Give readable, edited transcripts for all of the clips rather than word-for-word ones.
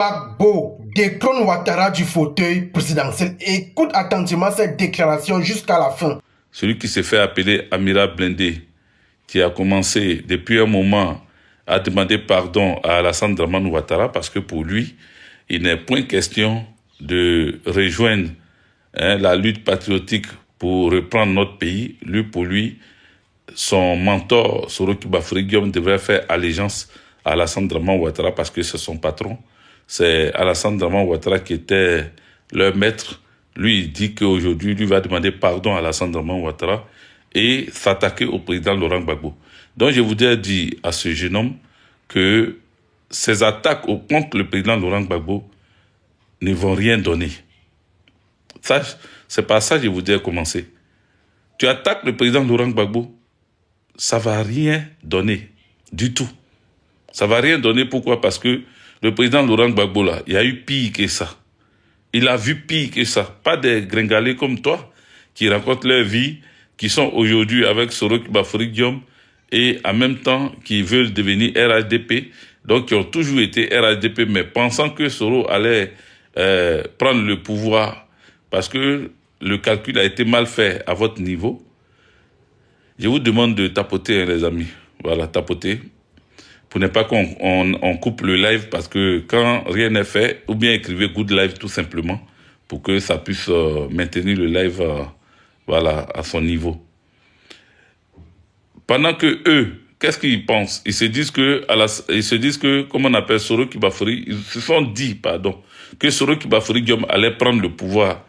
Gbagbo détrône Ouattara du fauteuil présidentiel. Écoute attentivement cette déclaration jusqu'à la fin. Celui qui s'est fait appeler Amira Blindé, qui a commencé depuis un moment à demander pardon à Alassane Dramane Ouattara parce que pour lui, il n'est point question de rejoindre la lutte patriotique pour reprendre notre pays. Pour lui, son mentor, Soro Kibafori Guillaume, devrait faire allégeance à Alassane Dramane Ouattara parce que c'est son patron. C'est Alassane Dramane Ouattara qui était leur maître. Lui, il dit qu'aujourd'hui, lui va demander pardon à Alassane Dramane Ouattara et s'attaquer au président Laurent Gbagbo. Donc, je voudrais dire à ce jeune homme que ces attaques contre le président Laurent Gbagbo ne vont rien donner. Ça, c'est par ça que je voudrais commencer. Tu attaques le président Laurent Gbagbo, ça ne va rien donner du tout. Ça ne va rien donner. Pourquoi? Parce que le président Laurent Gbagbo, là, il y a eu pire que ça. Il a vu pire que ça. Pas des gringalés comme toi qui racontent leur vie, qui sont aujourd'hui avec Soro Kibafori Guillaume et en même temps qui veulent devenir RHDP, donc qui ont toujours été RHDP, mais pensant que Soro allait prendre le pouvoir parce que le calcul a été mal fait à votre niveau. Je vous demande de tapoter, hein, les amis. Voilà, tapoter. Pour ne pas qu'on coupe le live, parce que quand rien n'est fait, ou bien écrivez good live tout simplement, pour que ça puisse maintenir le live voilà, à son niveau. Pendant que eux, qu'est-ce qu'ils pensent? Ils se disent que, comme on appelle Soro Kibafori, ils se sont dit, pardon, que Soro Kibafori Guillaume allait prendre le pouvoir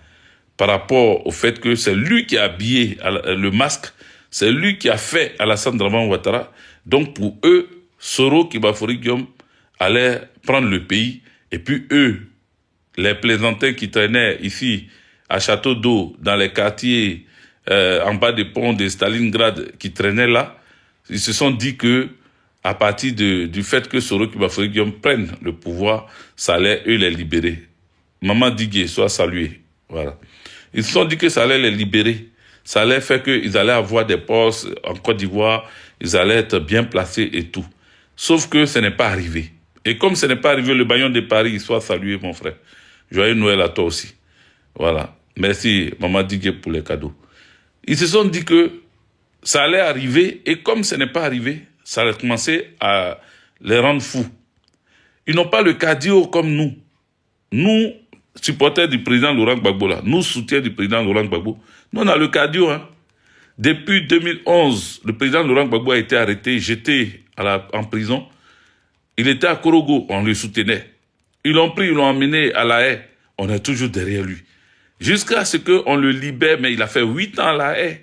par rapport au fait que c'est lui qui a habillé le masque, c'est lui qui a fait Alassane Dramane Ouattara. Donc pour eux, Soro Kibafori Guillaume allait prendre le pays, et puis eux, les plaisantins qui traînaient ici à Château d'Eau, dans les quartiers en bas des ponts de Stalingrad qui traînaient là, ils se sont dit que à partir du fait que Soro Kibafori Guillaume prenne le pouvoir, ça allait eux les libérer. Maman Didier, soit salué. Voilà. Ils se sont dit que ça allait les libérer. Ça allait faire qu'ils allaient avoir des postes en Côte d'Ivoire, ils allaient être bien placés et tout. Sauf que ce n'est pas arrivé. Et comme ce n'est pas arrivé, le baillon de Paris, soit salué, mon frère. Joyeux Noël à toi aussi. Voilà. Merci, Maman Didier, pour les cadeaux. Ils se sont dit que ça allait arriver, et comme ce n'est pas arrivé, ça allait commencer à les rendre fous. Ils n'ont pas le cardio comme nous. Nous, supporters du président Laurent Gbagbo, là, nous, soutiens du président Laurent Gbagbo, nous, on a le cardio. Hein. Depuis 2011, le président Laurent Gbagbo a été arrêté, jeté en prison. Il était à Korogo, on le soutenait. Ils l'ont pris, ils l'ont emmené à La Haye. On est toujours derrière lui. Jusqu'à ce qu'on le libère, mais il a fait 8 ans à La Haye.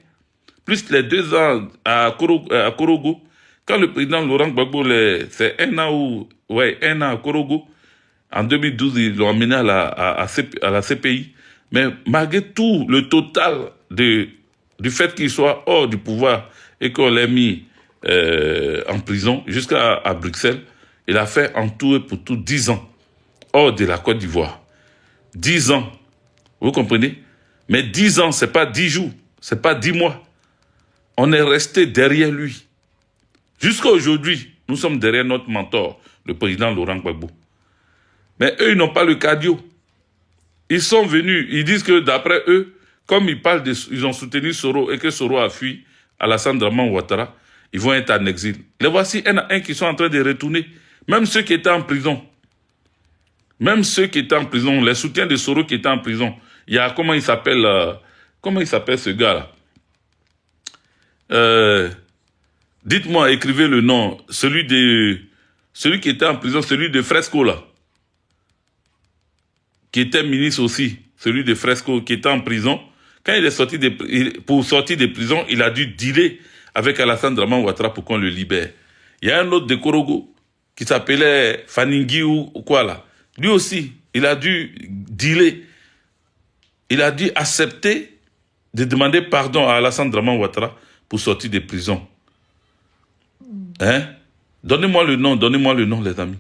Plus les 2 ans à Korogo. Quand le président Laurent Gbagbo, c'est un an à Korogo, en 2012, ils l'ont emmené à la CPI. Mais malgré tout, le total du fait qu'il soit hors du pouvoir et qu'on l'ait mis en prison jusqu'à Bruxelles, il a fait en tout et pour tout 10 ans hors de la Côte d'Ivoire. 10 ans. Vous comprenez? Mais 10 ans, c'est pas 10 jours, c'est pas 10 mois. On est resté derrière lui. Jusqu'à aujourd'hui, nous sommes derrière notre mentor, le président Laurent Gbagbo. Mais eux, ils n'ont pas le cardio. Ils sont venus, ils disent que d'après eux, comme ils ont soutenu Soro et que Soro a fui Alassane Dramane Ouattara, ils vont être en exil. Les voici un à un qui sont en train de retourner. Même ceux qui étaient en prison. Même ceux qui étaient en prison, les soutiens de Soro qui étaient en prison. Il y a, comment il s'appelle ce gars-là? Dites-moi, écrivez le nom. Celui qui était en prison, celui de Fresco, là. Qui était ministre aussi, celui de Fresco, qui était en prison. Quand il est sorti pour sortir de prison, il a dû dealer avec Alassane Dramane Ouattara pour qu'on le libère. Il y a un autre de Korogo qui s'appelait Faningui ou quoi là. Lui aussi, il a dû dealer. Il a dû accepter de demander pardon à Alassane Dramane Ouattara pour sortir de prison. Hein? Donnez-moi le nom, les amis.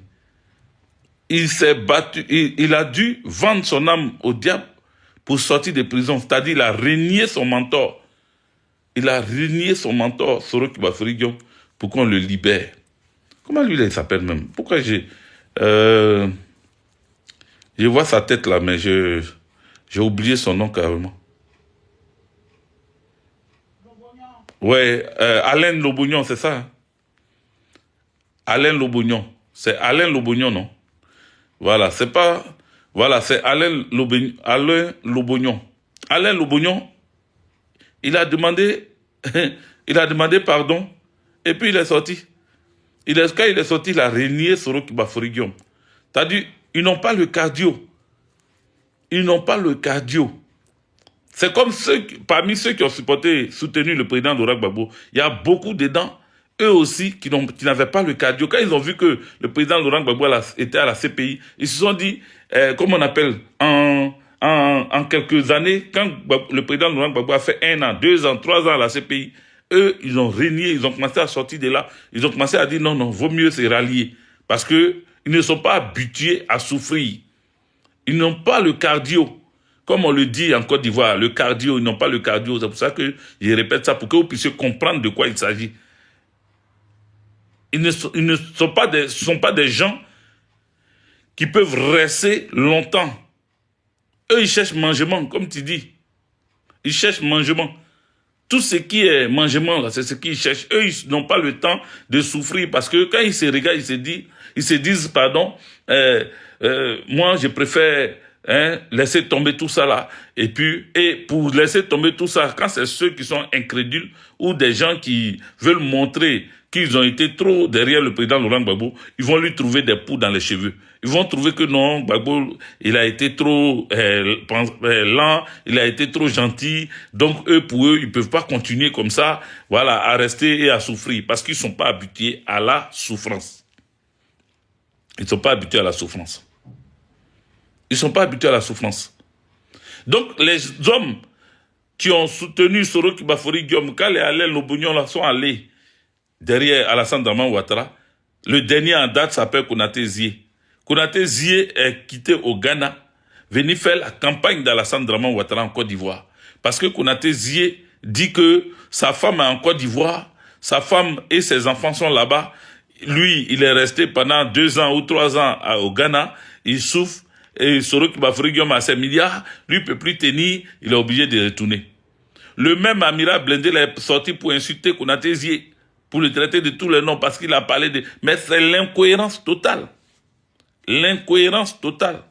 Il s'est battu, il a dû vendre son âme au diable pour sortir de prison. C'est-à-dire, il a renié son mentor. Il a renié son mentor, Soro Kibafori Guillaume, pour qu'on le libère. Comment lui, il s'appelle même? Pourquoi j'ai... Je vois sa tête là, mais j'ai oublié son nom carrément. Ouais, Alain Lobognon, c'est ça. Hein? Alain Lobognon. C'est Alain Lobognon, non? Voilà, c'est pas... Voilà, c'est Alain Lobognon. Alain Lobognon, il a demandé... il a demandé pardon. Et puis il est sorti. Quand il est sorti, il a régné Soro Kibafori Guillaume. C'est-à-dire, ils n'ont pas le cardio. Ils n'ont pas le cardio. C'est comme parmi ceux qui ont soutenu le président Laurent Gbagbo, il y a beaucoup dedans, eux aussi, qui n'avaient pas le cardio. Quand ils ont vu que le président Laurent Gbagbo était à la CPI, ils se sont dit, comment on appelle, en quelques années, quand le président Laurent Gbagbo a fait 1 an, 2 ans, 3 ans à la CPI, eux, ils ont régné, ils ont commencé à sortir de là, ils ont commencé à dire non, non, vaut mieux se rallier. Parce que ils ne sont pas habitués à souffrir. Ils n'ont pas le cardio. Comme on le dit en Côte d'Ivoire, le cardio, ils n'ont pas le cardio. C'est pour ça que je répète ça, pour que vous puissiez comprendre de quoi il s'agit. Ils ne sont pas des gens qui peuvent rester longtemps. Eux, ils cherchent mangement, comme tu dis. Ils cherchent mangement. Tout ce qui est mangement, là, c'est ce qu'ils cherchent. Eux, ils n'ont pas le temps de souffrir parce que quand ils se regardent, ils se disent, pardon, moi, je préfère laisser tomber tout ça là. Et pour laisser tomber tout ça, quand c'est ceux qui sont incrédules ou des gens qui veulent montrer qu'ils ont été trop derrière le président Laurent Gbagbo, ils vont lui trouver des poux dans les cheveux. Ils vont trouver que non, Gbagbo, il a été trop lent, il a été trop gentil. Donc, pour eux, ils peuvent pas continuer comme ça, voilà, à rester et à souffrir, parce qu'ils sont pas habitués à la souffrance. Ils sont pas habitués à la souffrance. Ils sont pas habitués à la souffrance. Donc, les hommes qui ont soutenu Soro Kibafori Guillaume, quand les Alain Lobognon là sont allés derrière Alassane Dramane Ouattara, le dernier en date s'appelle Konaté Zie. Konaté Zie est quitté au Ghana, venu faire la campagne d'Alassane Dramane Ouattara en Côte d'Ivoire. Parce que Konaté Zie dit que sa femme est en Côte d'Ivoire, sa femme et ses enfants sont là-bas. Lui, il est resté pendant 2 ans ou 3 ans au Ghana, il souffre, et Soro Kibafori Guillaume a ses milliards, lui ne peut plus tenir, il est obligé de retourner. Le même amiral Blindé est sorti pour insulter Konaté Zie, pour le traiter de tous les noms, parce qu'il a parlé de... Mais c'est l'incohérence totale. L'incohérence totale.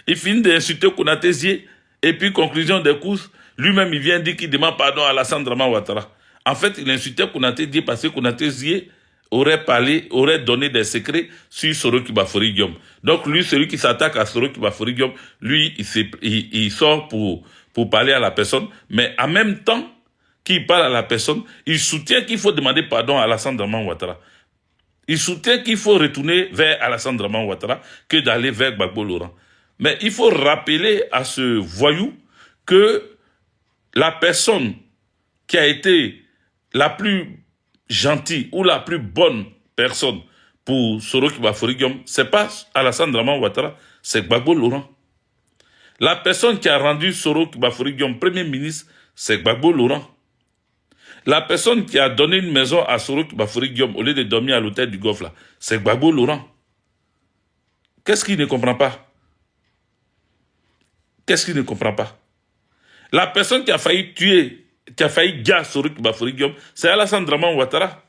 Il finit d'insulter Konaté Zie, et puis, conclusion des courses, lui-même, il vient dire qu'il demande pardon à Alassane Dramane Ouattara. En fait, il insultait Konaté Zie parce que Konaté Zie aurait donné des secrets sur Soro Kibafori Guillaume. Donc, lui, celui qui s'attaque à Soro Kibafori Guillaume, lui, il sort pour parler à la personne, mais en même temps, qu'il parle à la personne, il soutient qu'il faut demander pardon à Alassane Dramane Ouattara. Il soutient qu'il faut retourner vers Alassane Dramane Ouattara que d'aller vers Gbagbo Laurent. Mais il faut rappeler à ce voyou que la personne qui a été la plus gentille ou la plus bonne personne pour Soro Kibafori Guillaume, c'est pas Alassane Dramane Ouattara, c'est Gbagbo Laurent. La personne qui a rendu Soro Kibafori Guillaume Premier ministre, c'est Gbagbo Laurent. La personne qui a donné une maison à Soro Kibafori Guillaume au lieu de dormir à l'hôtel du Golfe, là, c'est Gbagbo Laurent. Qu'est-ce qu'il ne comprend pas? Qu'est-ce qu'il ne comprend pas? La personne qui a failli tuer, qui a failli gagner Soro Kibafori Guillaume, c'est Alassane Dramane Ouattara.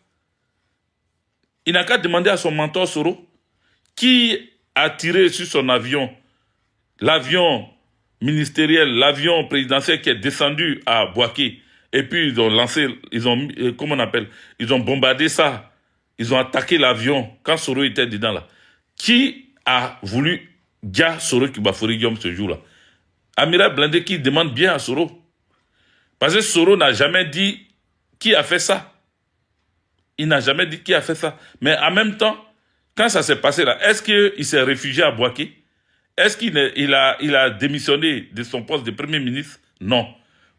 Il n'a qu'à demander à son mentor Soro qui a tiré sur son avion, l'avion ministériel, l'avion présidentiel qui est descendu à Bouaké. Et puis ils ont lancé, comment on appelle, ils ont bombardé ça. Ils ont attaqué l'avion quand Soro était dedans là. Qui a voulu gagner Soro Kibafori Guillaume ce jour-là? Amiral Blindé qui demande bien à Soro. Parce que Soro n'a jamais dit qui a fait ça. Il n'a jamais dit qui a fait ça. Mais en même temps, quand ça s'est passé là, est-ce qu'il s'est réfugié à Bouaké? Est-ce qu'il a démissionné de son poste de Premier ministre? Non.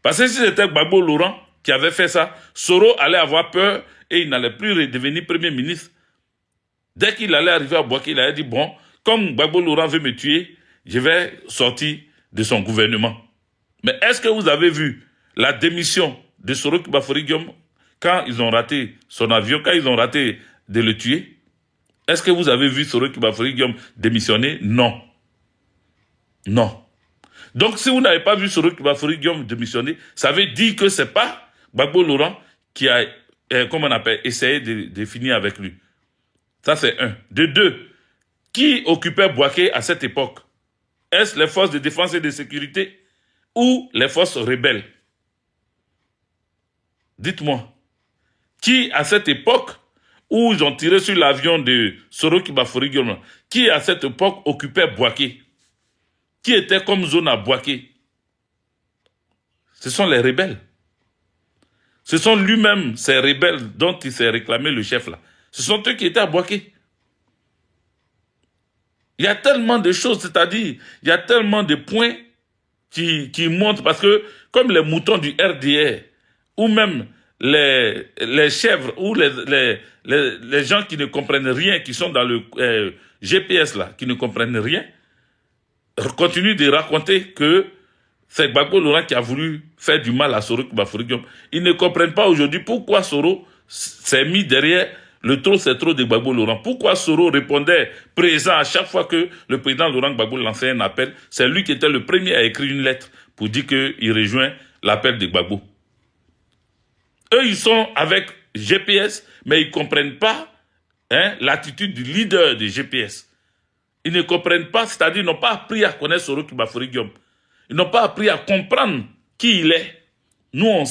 Parce que si c'était Gbagbo Laurent qui avait fait ça, Soro allait avoir peur et il n'allait plus redevenir Premier ministre. Dès qu'il allait arriver à Bouaké, il allait dire, bon, comme Gbagbo Laurent veut me tuer, je vais sortir de son gouvernement. Mais est-ce que vous avez vu la démission de Soro Kibafori Guillaume quand ils ont raté son avion, quand ils ont raté de le tuer? Est-ce que vous avez vu Soro Kibafori Guillaume démissionner? Non. Non. Donc, si vous n'avez pas vu Soro Kibafori Guillaume démissionner, ça veut dire que c'est pas Gbagbo Laurent qui a, comment on appelle, essayé de finir avec lui. Ça, c'est un. De deux, qui occupait Bouaké à cette époque? Est-ce les forces de défense et de sécurité ou les forces rebelles? Dites-moi. Qui, à cette époque, où ils ont tiré sur l'avion de Soro Kibafori Guillaume, qui, à cette époque, occupait Bouaké? Qui était comme zone à Bouaké? Ce sont les rebelles. Ce sont lui-même, ces rebelles dont il s'est réclamé le chef là. Ce sont eux qui étaient à Bouaké. Il y a tellement de choses, c'est-à-dire, il y a tellement de points qui montrent, parce que comme les moutons du RDR, ou même les chèvres, ou les gens qui ne comprennent rien, qui sont dans le GPS là, qui ne comprennent rien, continuent de raconter que c'est Gbagbo Laurent qui a voulu faire du mal à Soro Kibafori Guillaume. Ils ne comprennent pas aujourd'hui pourquoi Soro s'est mis derrière le trop c'est trop de Gbagbo Laurent. Pourquoi Soro répondait présent à chaque fois que le président Laurent Gbagbo lançait un appel. C'est lui qui était le premier à écrire une lettre pour dire qu'il rejoint l'appel de Gbagbo. Eux, ils sont avec GPS, mais ils ne comprennent pas l'attitude du leader de GPS. Ils ne comprennent pas, c'est-à-dire ils n'ont pas appris à connaître Soro Kibafori Guillaume. Ils n'ont pas appris à comprendre qui il est. Nous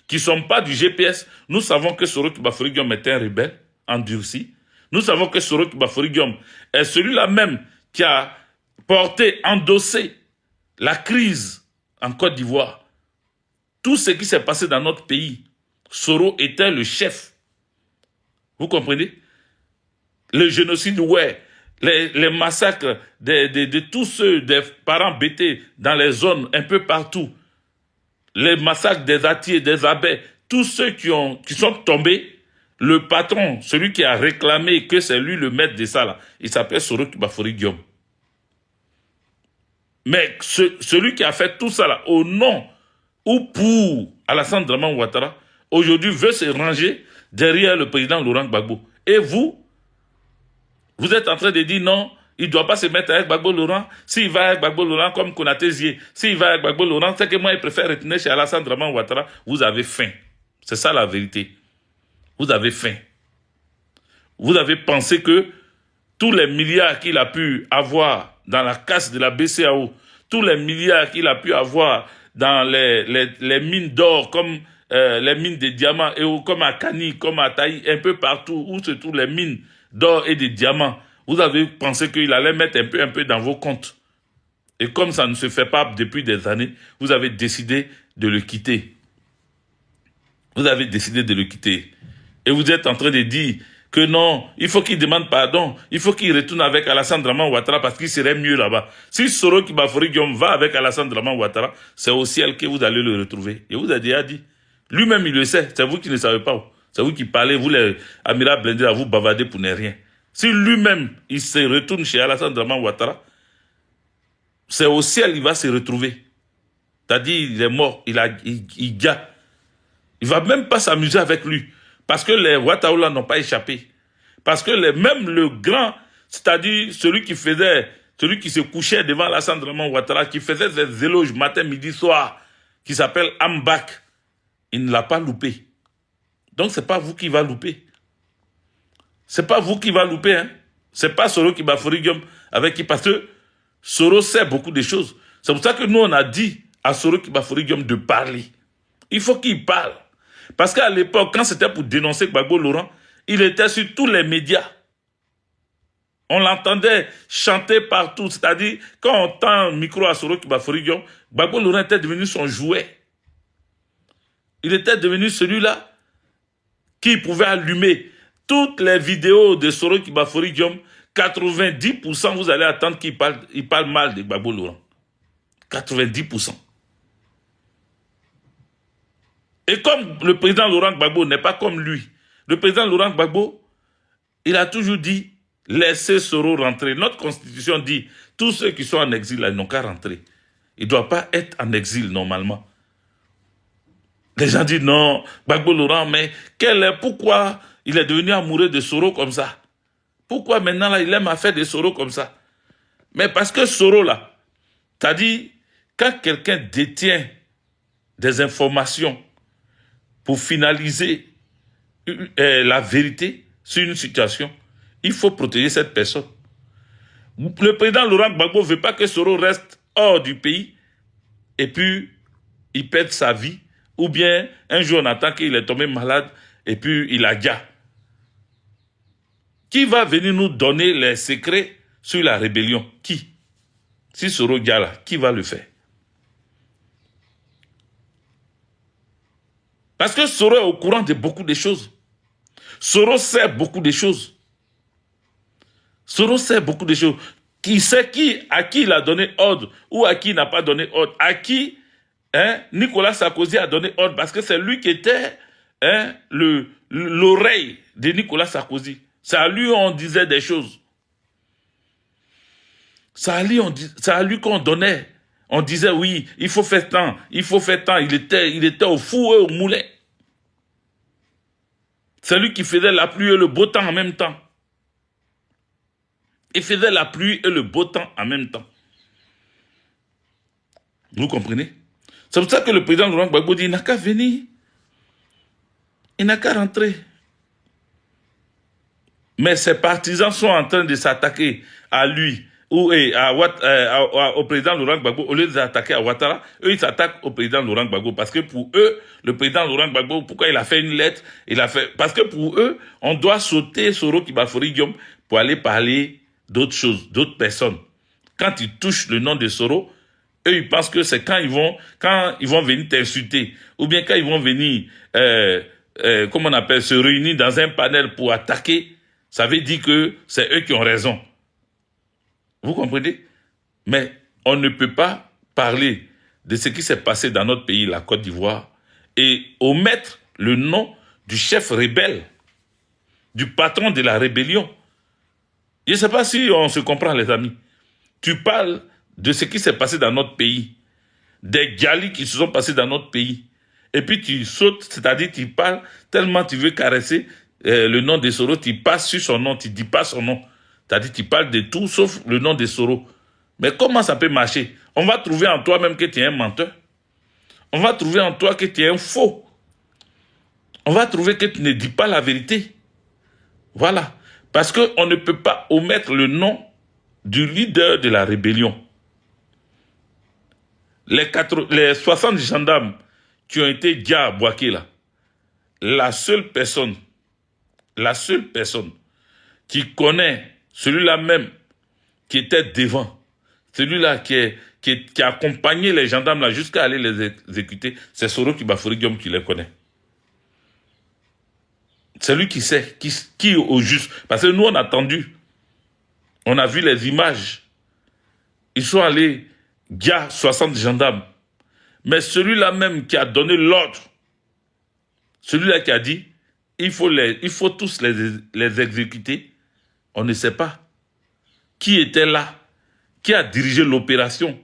qui ne sommes pas du GPS, nous savons que Soro Kibafori Guillaume est un rebelle endurci. Nous savons que Soro Kibafori Guillaume est celui-là même qui a porté, endossé la crise en Côte d'Ivoire. Tout ce qui s'est passé dans notre pays, Soro était le chef. Vous comprenez? Le génocide, ouais. Les massacres de tous ceux, des parents bêtés dans les zones un peu partout. Les massacres des Atiers, des Abais, tous ceux qui sont tombés, le patron, celui qui a réclamé que c'est lui le maître de ça, là, il s'appelle Soro Kibafori Guillaume. Mais celui qui a fait tout ça là, au nom ou pour Alassane Dramane Ouattara, aujourd'hui veut se ranger derrière le président Laurent Gbagbo. Et vous êtes en train de dire non, il ne doit pas se mettre avec Gbagbo Laurent. S'il va avec Gbagbo Laurent comme Konaté Zié, s'il va avec Gbagbo Laurent, c'est que moi, il préfère retourner chez Alassane Dramane Ouattara. Vous avez faim. C'est ça la vérité. Vous avez faim. Vous avez pensé que tous les milliards qu'il a pu avoir dans la casse de la BCAO, tous les milliards qu'il a pu avoir dans les mines d'or, comme les mines de diamants, et comme à Kani, comme à Taï, un peu partout, où se trouvent les mines d'or et de diamants, vous avez pensé qu'il allait mettre un peu dans vos comptes. Et comme ça ne se fait pas depuis des années, vous avez décidé de le quitter. Vous avez décidé de le quitter. Et vous êtes en train de dire que non, il faut qu'il demande pardon, il faut qu'il retourne avec Alassane Dramane Ouattara parce qu'il serait mieux là-bas. Si Soro Kibafori Guillaume va avec Alassane Dramane Ouattara, c'est au ciel que vous allez le retrouver. Et vous avez déjà dit. Lui-même, il le sait. C'est vous qui ne savez pas. C'est vous qui parlez, vous les Amira Blendé, à vous bavader pour ne rien. Si lui-même, il se retourne chez Alassane Dramane Ouattara, c'est au ciel il va se retrouver. C'est-à-dire, il est mort, il gâte. Il ne va même pas s'amuser avec lui. Parce que les Ouattaoula n'ont pas échappé. Parce que même le grand, c'est-à-dire celui qui se couchait devant Alassane Dramane Ouattara, qui faisait ses éloges matin, midi, soir, qui s'appelle Ambak, il ne l'a pas loupé. Donc, ce n'est pas vous qui va louper. Ce n'est pas vous qui va louper. Hein. Ce n'est pas Soro Kibafori Guillaume avec qui, parce que Soro sait beaucoup de choses. C'est pour ça que nous, on a dit à Soro Kibafori Guillaume de parler. Il faut qu'il parle. Parce qu'à l'époque, quand c'était pour dénoncer Gbagbo Laurent, il était sur tous les médias. On l'entendait chanter partout. C'est-à-dire, quand on tend un micro à Soro Kibafori Guillaume, Gbagbo Laurent était devenu son jouet. Il était devenu celui-là qui pouvait allumer toutes les vidéos de Soro Kibafori Guillaume. 90%, vous allez attendre qu'il parle mal de Gbagbo Laurent. 90%. Et comme le président Laurent Gbagbo n'est pas comme lui, le président Laurent Gbagbo, il a toujours dit, laissez Soro rentrer. Notre constitution dit, tous ceux qui sont en exil, ils n'ont qu'à rentrer. Ils ne doivent pas être en exil normalement. Les gens disent non, Gbagbo Laurent, mais pourquoi il est devenu amoureux de Soro comme ça? Pourquoi maintenant là, il aime à faire des Soro comme ça? Mais parce que Soro là, C'est-à-dire, quand quelqu'un détient des informations pour finaliser la vérité sur une situation, il faut protéger cette personne. Le président Laurent Gbagbo ne veut pas que Soro reste hors du pays et puis il perd sa vie. Ou bien un jour on attend qu'il est tombé malade et puis il a déjà. Qui va venir nous donner les secrets sur la rébellion? Qui? Si Soro Dia là, qui va le faire? Parce que Soro est au courant de beaucoup de choses. Soro sait beaucoup de choses. Soro sait beaucoup de choses. Qui sait à qui il a donné ordre ou à qui il n'a pas donné ordre. À qui Nicolas Sarkozy a donné ordre parce que c'est lui qui était l'oreille de Nicolas Sarkozy. C'est à lui on disait des choses. C'est à lui qu'on donnait. On disait oui, il faut faire tant, il faut faire tant. Il était au four et au moulin. C'est lui qui faisait la pluie et le beau temps en même temps. Il faisait la pluie et le beau temps en même temps. Vous comprenez? C'est pour ça que le président Laurent Gbagbo dit, il n'a qu'à venir. Il n'a qu'à rentrer. Mais ses partisans sont en train de s'attaquer à lui ou au président Laurent Gbagbo. Au lieu de s'attaquer à Ouattara, eux, ils s'attaquent au président Laurent Gbagbo. Parce que pour eux, le président Laurent Gbagbo, pourquoi il a fait une lettre? Parce que pour eux, on doit sauter Soro Kibafori Guillaume pour aller parler d'autres choses, d'autres personnes. Quand ils touchent le nom de Soro, eux, ils pensent que c'est quand ils vont venir t'insulter, ou bien quand ils vont venir, comment on appelle, se réunir dans un panel pour attaquer, ça veut dire que c'est eux qui ont raison. Vous comprenez? Mais on ne peut pas parler de ce qui s'est passé dans notre pays, la Côte d'Ivoire, et omettre le nom du chef rebelle, du patron de la rébellion. Je ne sais pas si on se comprend, les amis. Tu parles de ce qui s'est passé dans notre pays, des galis qui se sont passés dans notre pays, et puis tu sautes, c'est-à-dire tu parles tellement tu veux caresser le nom de Soro, tu passes sur son nom, tu ne dis pas son nom. C'est-à-dire tu parles de tout sauf le nom de Soro. Mais comment ça peut marcher? On va trouver en toi même que tu es un menteur. On va trouver en toi que tu es un faux. On va trouver que tu ne dis pas la vérité. Voilà. Parce qu'on ne peut pas omettre le nom du leader de la rébellion. Les 60 gendarmes qui ont été déjà à Bouaké là, la seule personne qui connaît celui-là même qui était devant, celui-là qui a accompagné les gendarmes là jusqu'à aller les exécuter, c'est Soro Kibafori Guillaume qui les connaît. C'est lui qui sait, qui au juste. Parce que nous, on a attendu. On a vu les images. Ils sont allés, il y a 60 gendarmes. Mais celui-là même qui a donné l'ordre, celui-là qui a dit, il faut tous les exécuter, on ne sait pas. Qui était là? Qui a dirigé l'opération?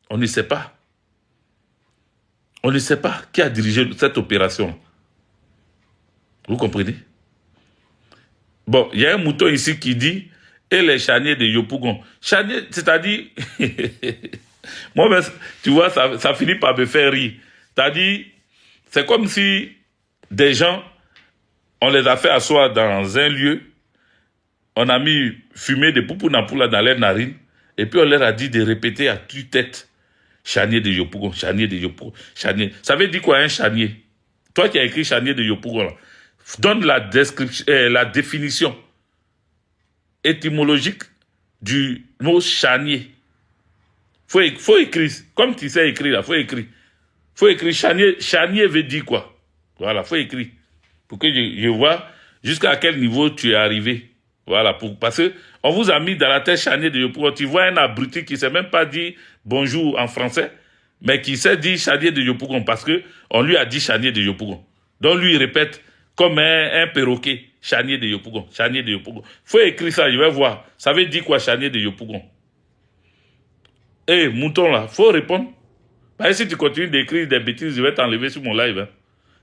On ne sait pas. On ne sait pas qui a dirigé cette opération. Vous comprenez? Bon, il y a un mouton ici qui dit, et les charniers de Yopougon. Charnier, c'est-à-dire, moi, ben, tu vois, ça finit par me faire rire. C'est-à-dire, c'est comme si des gens, on les a fait asseoir dans un lieu, on a mis fumée de poupounapula dans leurs narines, et puis on leur a dit de répéter à tue-tête, charnier de Yopougon, charnier de Yopougon, charnier. Ça veut dire quoi un charnier? Toi qui as écrit charnier de Yopougon, là, donne la définition étymologique du mot charnier. Faut écrire, comme tu sais écrire là, faut écrire charnier. Charnier veut dire quoi? Voilà, faut écrire. Pour que je vois jusqu'à quel niveau tu es arrivé. Voilà, parce que on vous a mis dans la tête charnier de Yopougon. Tu vois un abruti qui ne sait même pas dire bonjour en français, mais qui sait dire charnier de Yopougon parce que on lui a dit charnier de Yopougon. Donc lui il répète comme un perroquet, charnier de Yopougon, charnier de Yopougon. Faut écrire ça, je vais voir. Ça veut dire quoi, charnier de Yopougon? Mouton là, faut répondre. Parce que si tu continues d'écrire des bêtises, je vais t'enlever sur mon live. Hein.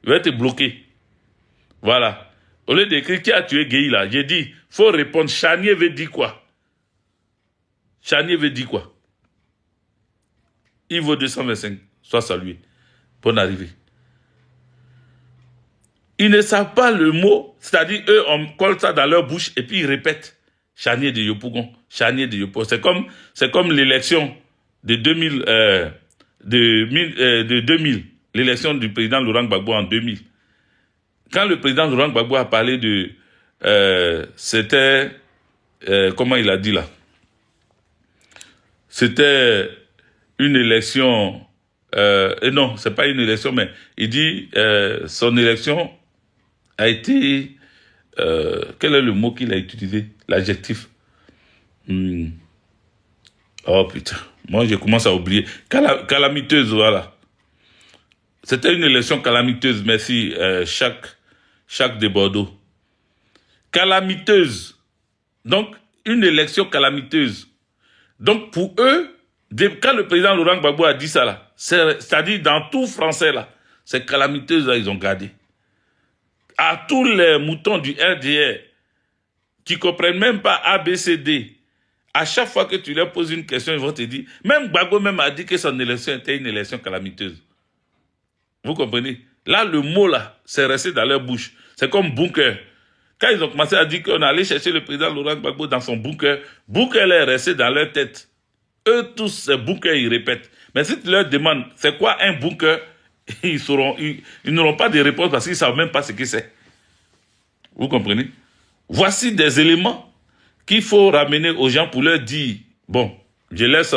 Je vais te bloquer. Voilà. Au lieu d'écrire qui a tué Guéhi là, j'ai dit, faut répondre, charnier veut dire quoi? Charnier veut dire quoi? Ivo 225, sois salué. Bonne arrivée. Ils ne savent pas le mot, c'est-à-dire eux, on colle ça dans leur bouche et puis ils répètent. Charnier de Yopougon, charnier de Yopougon. C'est comme l'élection de 2000, de 2000, l'élection du président Laurent Gbagbo en 2000. Quand le président Laurent Gbagbo a parlé de, c'était, comment il a dit là? C'était une élection, non, c'est pas une élection, mais il dit, son élection a été, quel est le mot qu'il a utilisé? L'adjectif. Oh putain, moi je commence à oublier. Calamiteuse, voilà. C'était une élection calamiteuse, merci, chaque de Bordeaux. Calamiteuse. Donc, une élection calamiteuse. Donc, pour eux, quand le président Laurent Gbagbo a dit ça là, c'est-à-dire dans tout français là, ces calamiteuses là, ils ont gardé. À tous les moutons du RDR, qui comprennent même pas ABCD, à chaque fois que tu leur poses une question, ils vont te dire, même Gbagbo même a dit que son élection était une élection calamiteuse. Vous comprenez? Là, le mot là, c'est resté dans leur bouche. C'est comme bunker. Quand ils ont commencé à dire qu'on allait chercher le président Laurent Gbagbo dans son bunker, bunker est resté dans leur tête. Eux tous, ces bunkers, ils répètent. Mais si tu leur demandes, c'est quoi un bunker, ils n'auront pas de réponse parce qu'ils ne savent même pas ce que c'est. Vous comprenez? Voici des éléments qu'il faut ramener aux gens pour leur dire, bon, je laisse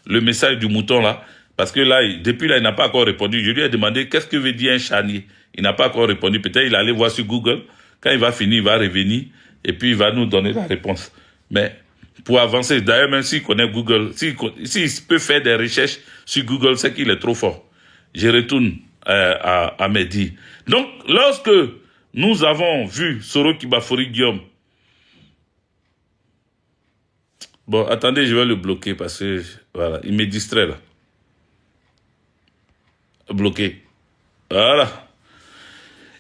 le message du mouton là, parce que là, depuis là, il n'a pas encore répondu. Je lui ai demandé qu'est-ce que veut dire un charnier. Il n'a pas encore répondu. Peut-être il allait voir sur Google. Quand il va finir, il va revenir et puis il va nous donner la réponse. Mais pour avancer, d'ailleurs, même s'il connaît Google, s'il peut faire des recherches sur Google, c'est qu'il est trop fort. Je retourne à mes dires. Donc, lorsque nous avons vu Soro Kibafori Guillaume, bon, attendez, je vais le bloquer parce que, voilà, il me distrait là. Bloqué. Voilà.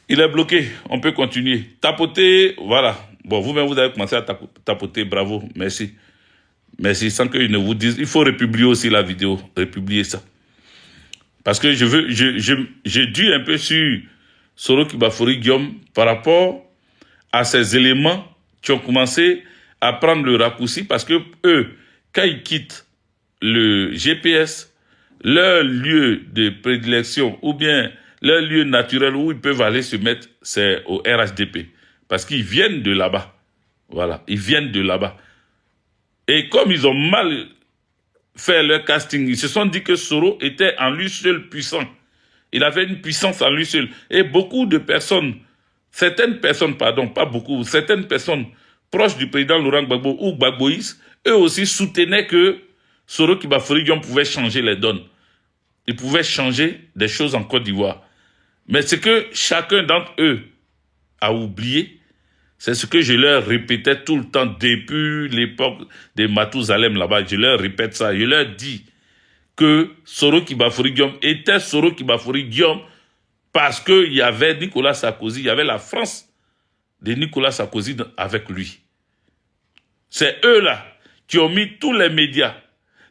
Il est bloqué. On peut continuer. Tapoter, voilà. Bon, vous-même, vous avez commencé à tapoter. Bravo. Merci. Merci. Sans qu'ils ne vous disent. Il faut republier aussi la vidéo. Republier ça. Parce que je dis un peu sur Soro Kibafori Guillaume par rapport à ces éléments qui ont commencé à prendre le raccourci parce que eux, quand ils quittent le GPS, leur lieu de prédilection ou bien leur lieu naturel où ils peuvent aller se mettre, c'est au RHDP. Parce qu'ils viennent de là-bas. Voilà, ils viennent de là-bas. Et comme ils ont mal fait leur casting, ils se sont dit que Soro était en lui seul puissant. Il avait une puissance en lui seul. Et beaucoup de personnes, certaines personnes, pardon, pas beaucoup, certaines personnes proches du président Laurent Gbagbo ou Gbagboïs, eux aussi soutenaient que Soro Kibafori Guillaume pouvait changer les donnes. Il pouvait changer des choses en Côte d'Ivoire. Mais ce que chacun d'entre eux a oublié, c'est ce que je leur répétais tout le temps depuis l'époque de Mathusalem là-bas. Je leur répète ça. Je leur dis que Soro Kibafori Guillaume était Soro Kibafori Guillaume parce qu'il y avait Nicolas Sarkozy, il y avait la France de Nicolas Sarkozy avec lui. C'est eux-là qui ont mis tous les médias,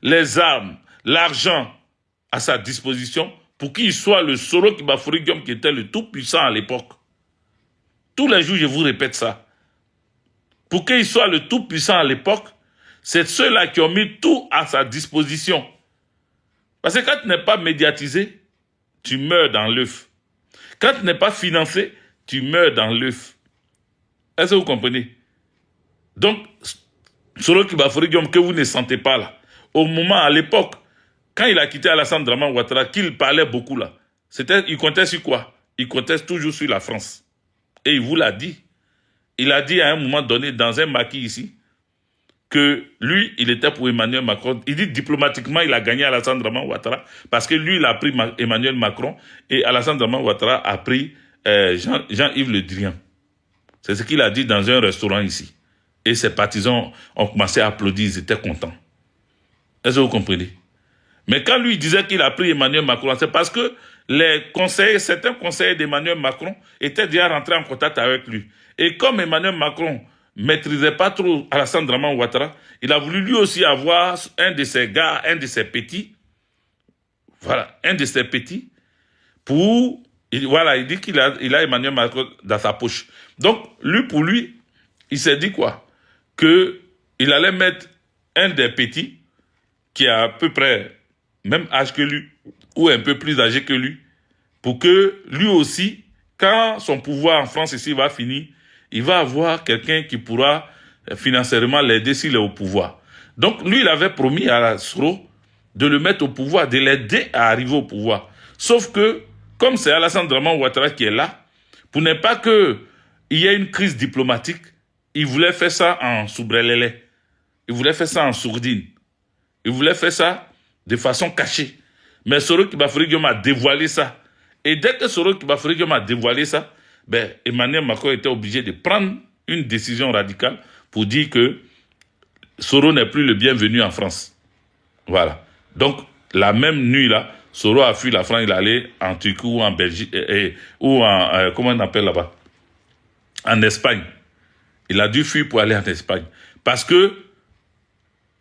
les armes, l'argent à sa disposition pour qu'il soit le Soro Kibafori Guillaume qui était le tout-puissant à l'époque. Tous les jours, je vous répète ça. Pour qu'il soit le tout-puissant à l'époque, c'est ceux-là qui ont mis tout à sa disposition. Parce que quand tu n'es pas médiatisé, tu meurs dans l'œuf. Quand tu n'es pas financé, tu meurs dans l'œuf. Est-ce que vous comprenez? Donc, Soro Kibafori Guillaume, que vous ne sentez pas là, au moment, à l'époque, quand il a quitté Alassane Draman Ouattara, qu'il parlait beaucoup là, il comptait sur quoi? Il comptait toujours sur la France. Et il vous l'a dit. Il a dit à un moment donné, dans un maquis ici, que lui, il était pour Emmanuel Macron. Il dit diplomatiquement, il a gagné Alassane Draman Ouattara, parce que lui, il a pris Emmanuel Macron, et Alassane Draman Ouattara a pris Jean-Yves Le Drian. C'est ce qu'il a dit dans un restaurant ici. Et ses partisans ont commencé à applaudir, ils étaient contents. Est-ce que vous comprenez? Mais quand lui disait qu'il a pris Emmanuel Macron, c'est parce que certains conseillers d'Emmanuel Macron étaient déjà rentrés en contact avec lui. Et comme Emmanuel Macron ne maîtrisait pas trop Alassane Draman Ouattara, il a voulu lui aussi avoir un de ses gars, un de ses petits, Voilà, un de ses petits, pour... Voilà, il dit qu'il a Emmanuel Macron dans sa poche. Donc, pour lui, il s'est dit quoi? Il allait mettre un des petits, qui a à peu près même âge que lui, ou un peu plus âgé que lui, pour que lui aussi, quand son pouvoir en France ici va finir, il va avoir quelqu'un qui pourra financièrement l'aider s'il est au pouvoir. Donc, lui, il avait promis à Soro de le mettre au pouvoir, de l'aider à arriver au pouvoir. Sauf que, comme c'est Alassane Draman Ouattara qui est là, pour ne pas qu'il y ait une crise diplomatique, il voulait faire ça en soubrelélé. Il voulait faire ça en sourdine. Il voulait faire ça de façon cachée. Mais Soro Kibafori Guillaume a dévoilé ça. Et dès que Soro Kibafori Guillaume a dévoilé ça, Emmanuel Macron était obligé de prendre une décision radicale pour dire que Soro n'est plus le bienvenu en France. Voilà. Donc, la même nuit-là, Soro a fui la France, il allait en Turquie ou en Belgique, ou en, comment on appelle là-bas? En Espagne. Il a dû fuir pour aller en Espagne. Parce que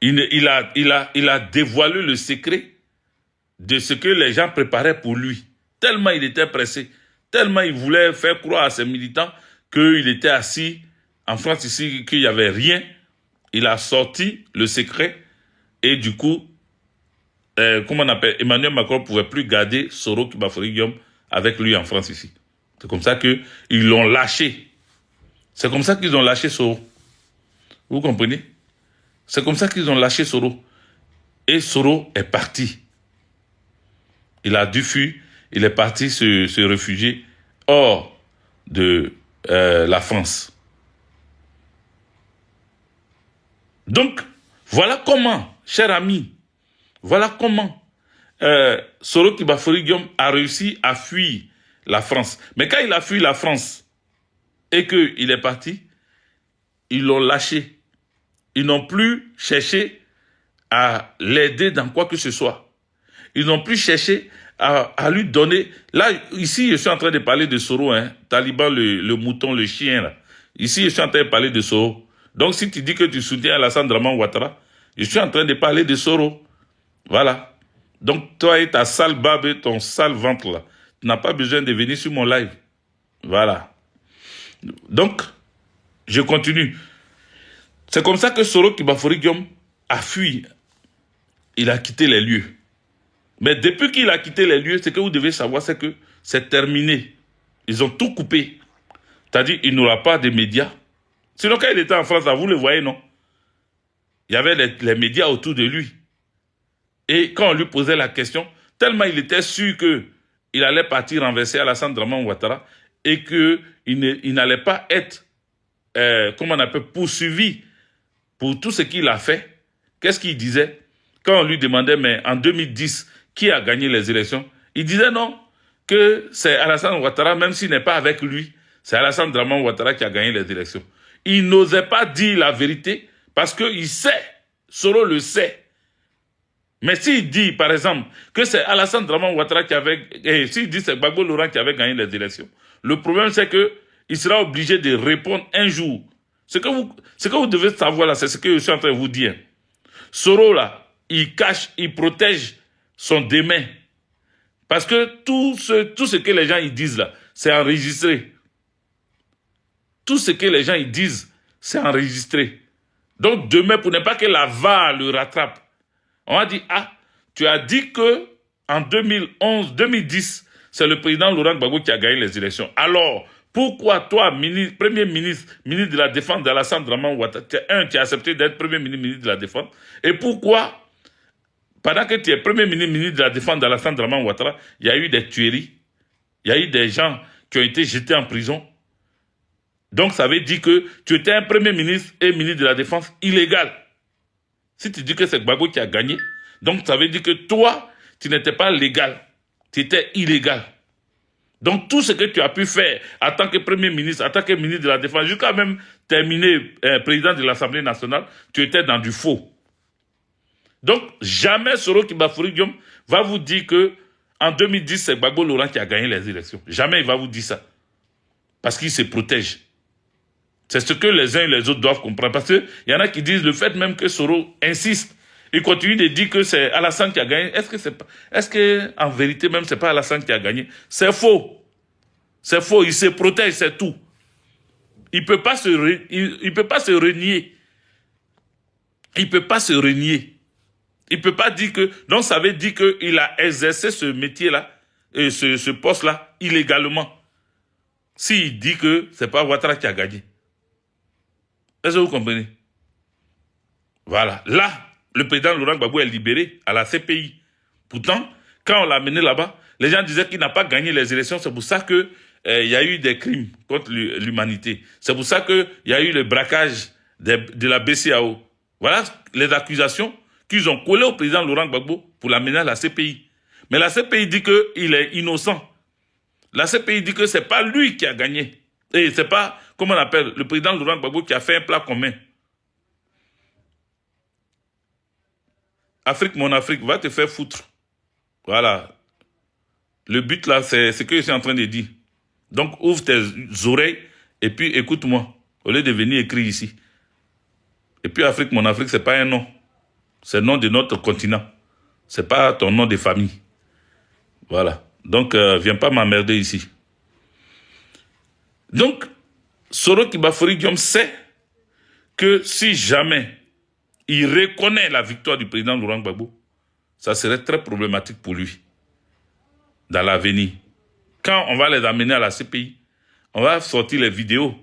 il a dévoilé le secret de ce que les gens préparaient pour lui. Tellement il était pressé, tellement il voulait faire croire à ses militants qu'il était assis en France ici, qu'il n'y avait rien. Il a sorti le secret et du coup, comment on appelle, Emmanuel Macron ne pouvait plus garder Soro Kibafori Guillaume avec lui en France ici. C'est comme ça qu'ils l'ont lâché. C'est comme ça qu'ils ont lâché Soro. Vous comprenez? C'est comme ça qu'ils ont lâché Soro. Et Soro est parti. Il a dû fuir. Il est parti se réfugier hors de la France. Donc, voilà comment, cher ami, voilà comment Soro Kibafori Guillaume a réussi à fuir la France. Mais quand il a fui la France et qu'il est parti, ils l'ont lâché. Ils n'ont plus cherché à l'aider dans quoi que ce soit. Ils n'ont plus cherché à lui donner... Là, ici, je suis en train de parler de Soro, hein, Taliban, le mouton, le chien. Là. Ici, je suis en train de parler de Soro. Donc, si tu dis que tu soutiens Alassane Draman Ouattara, je suis en train de parler de Soro. Voilà. Donc, toi et ta sale barbe et ton sale ventre, là, tu n'as pas besoin de venir sur mon live. Voilà. Donc, je continue. C'est comme ça que Soro Kibafori Guillaume a fui. Il a quitté les lieux. Mais depuis qu'il a quitté les lieux, ce que vous devez savoir, c'est que c'est terminé. Ils ont tout coupé. C'est-à-dire, il n'aura pas de médias. Sinon, quand il était en France, là, vous le voyez, non? Il y avait les médias autour de lui. Et quand on lui posait la question, tellement il était sûr qu'il allait partir renverser Alassane Draman Ouattara et qu'il n'allait pas être, comment on appelle, poursuivi pour tout ce qu'il a fait. Qu'est-ce qu'il disait? Quand on lui demandait, mais en 2010, qui a gagné les élections? Il disait non, que c'est Alassane Ouattara, même s'il n'est pas avec lui, c'est Alassane Draman Ouattara qui a gagné les élections. Il n'osait pas dire la vérité parce qu'il sait, Soro le sait. Mais s'il dit, par exemple, que c'est Alassane Draman Ouattara qui avait... s'il dit que c'est Gbagbo Laurent qui avait gagné les élections, le problème c'est qu'il sera obligé de répondre un jour. Ce que vous devez savoir là, c'est ce que je suis en train de vous dire. Soro là, il cache, il protège son démain. Parce que tout ce que les gens ils disent là, c'est enregistré. Tout ce que les gens ils disent, c'est enregistré. Donc demain, pour ne pas que la VAR le rattrape, on va dire, ah, tu as dit que en 2010, c'est le président Laurent Gbagbo qui a gagné les élections. Alors, pourquoi toi, Premier ministre de la Défense d'Alassane Draman Ouattara, tu as accepté d'être Premier ministre de la Défense, et pourquoi, pendant que tu es Premier ministre de la Défense d'Alassane Draman Ouattara, il y a eu des tueries, il y a eu des gens qui ont été jetés en prison. Donc, ça veut dire que tu étais un Premier ministre et ministre de la Défense illégal. Si tu dis que c'est Gbagbo qui a gagné, donc ça veut dire que toi, tu n'étais pas légal, tu étais illégal. Donc tout ce que tu as pu faire en tant que Premier ministre, en tant que ministre de la Défense, jusqu'à même terminer président de l'Assemblée nationale, tu étais dans du faux. Donc jamais Soro Kibafori Guillaume va vous dire que en 2010, c'est Gbagbo Laurent qui a gagné les élections. Jamais il va vous dire ça. Parce qu'il se protège. C'est ce que les uns et les autres doivent comprendre. Parce qu'il y en a qui disent le fait même que Soro insiste Il continue de dire que c'est Alassane qui a gagné. Est-ce que en vérité même c'est pas Alassane qui a gagné? C'est faux. C'est faux. Il se protège, c'est tout. Il peut pas il peut pas se renier. Il peut pas se renier. Il peut pas dire que... Donc ça veut dire qu'il a exercé ce métier-là, et ce poste-là, illégalement. S'il dit que c'est pas Ouattara qui a gagné. Est-ce que vous comprenez? Voilà. Là, le président Laurent Gbagbo est libéré à la CPI. Pourtant, quand on l'a amené là-bas, les gens disaient qu'il n'a pas gagné les élections. C'est pour ça que il y a eu des crimes contre l'humanité. C'est pour ça qu'il y a eu le braquage de la BCAO. Voilà les accusations qu'ils ont collées au président Laurent Gbagbo pour l'amener à la CPI. Mais la CPI dit qu'il est innocent. La CPI dit que c'est pas lui qui a gagné. Et c'est pas, comment on appelle, le président Laurent Gbagbo qui a fait un plat commun. Afrique, mon Afrique, va te faire foutre. Voilà. Le but là, c'est ce que je suis en train de dire. Donc, ouvre tes oreilles et puis écoute-moi, au lieu de venir écrire ici. Et puis, Afrique, mon Afrique, c'est pas un nom. C'est le nom de notre continent. C'est pas ton nom de famille. Voilà. Donc, viens pas m'emmerder ici. Donc, Soro Kibafori Diom sait que si jamais il reconnaît la victoire du président Laurent Gbagbo, ça serait très problématique pour lui dans l'avenir. Quand on va les amener à la CPI, on va sortir les vidéos.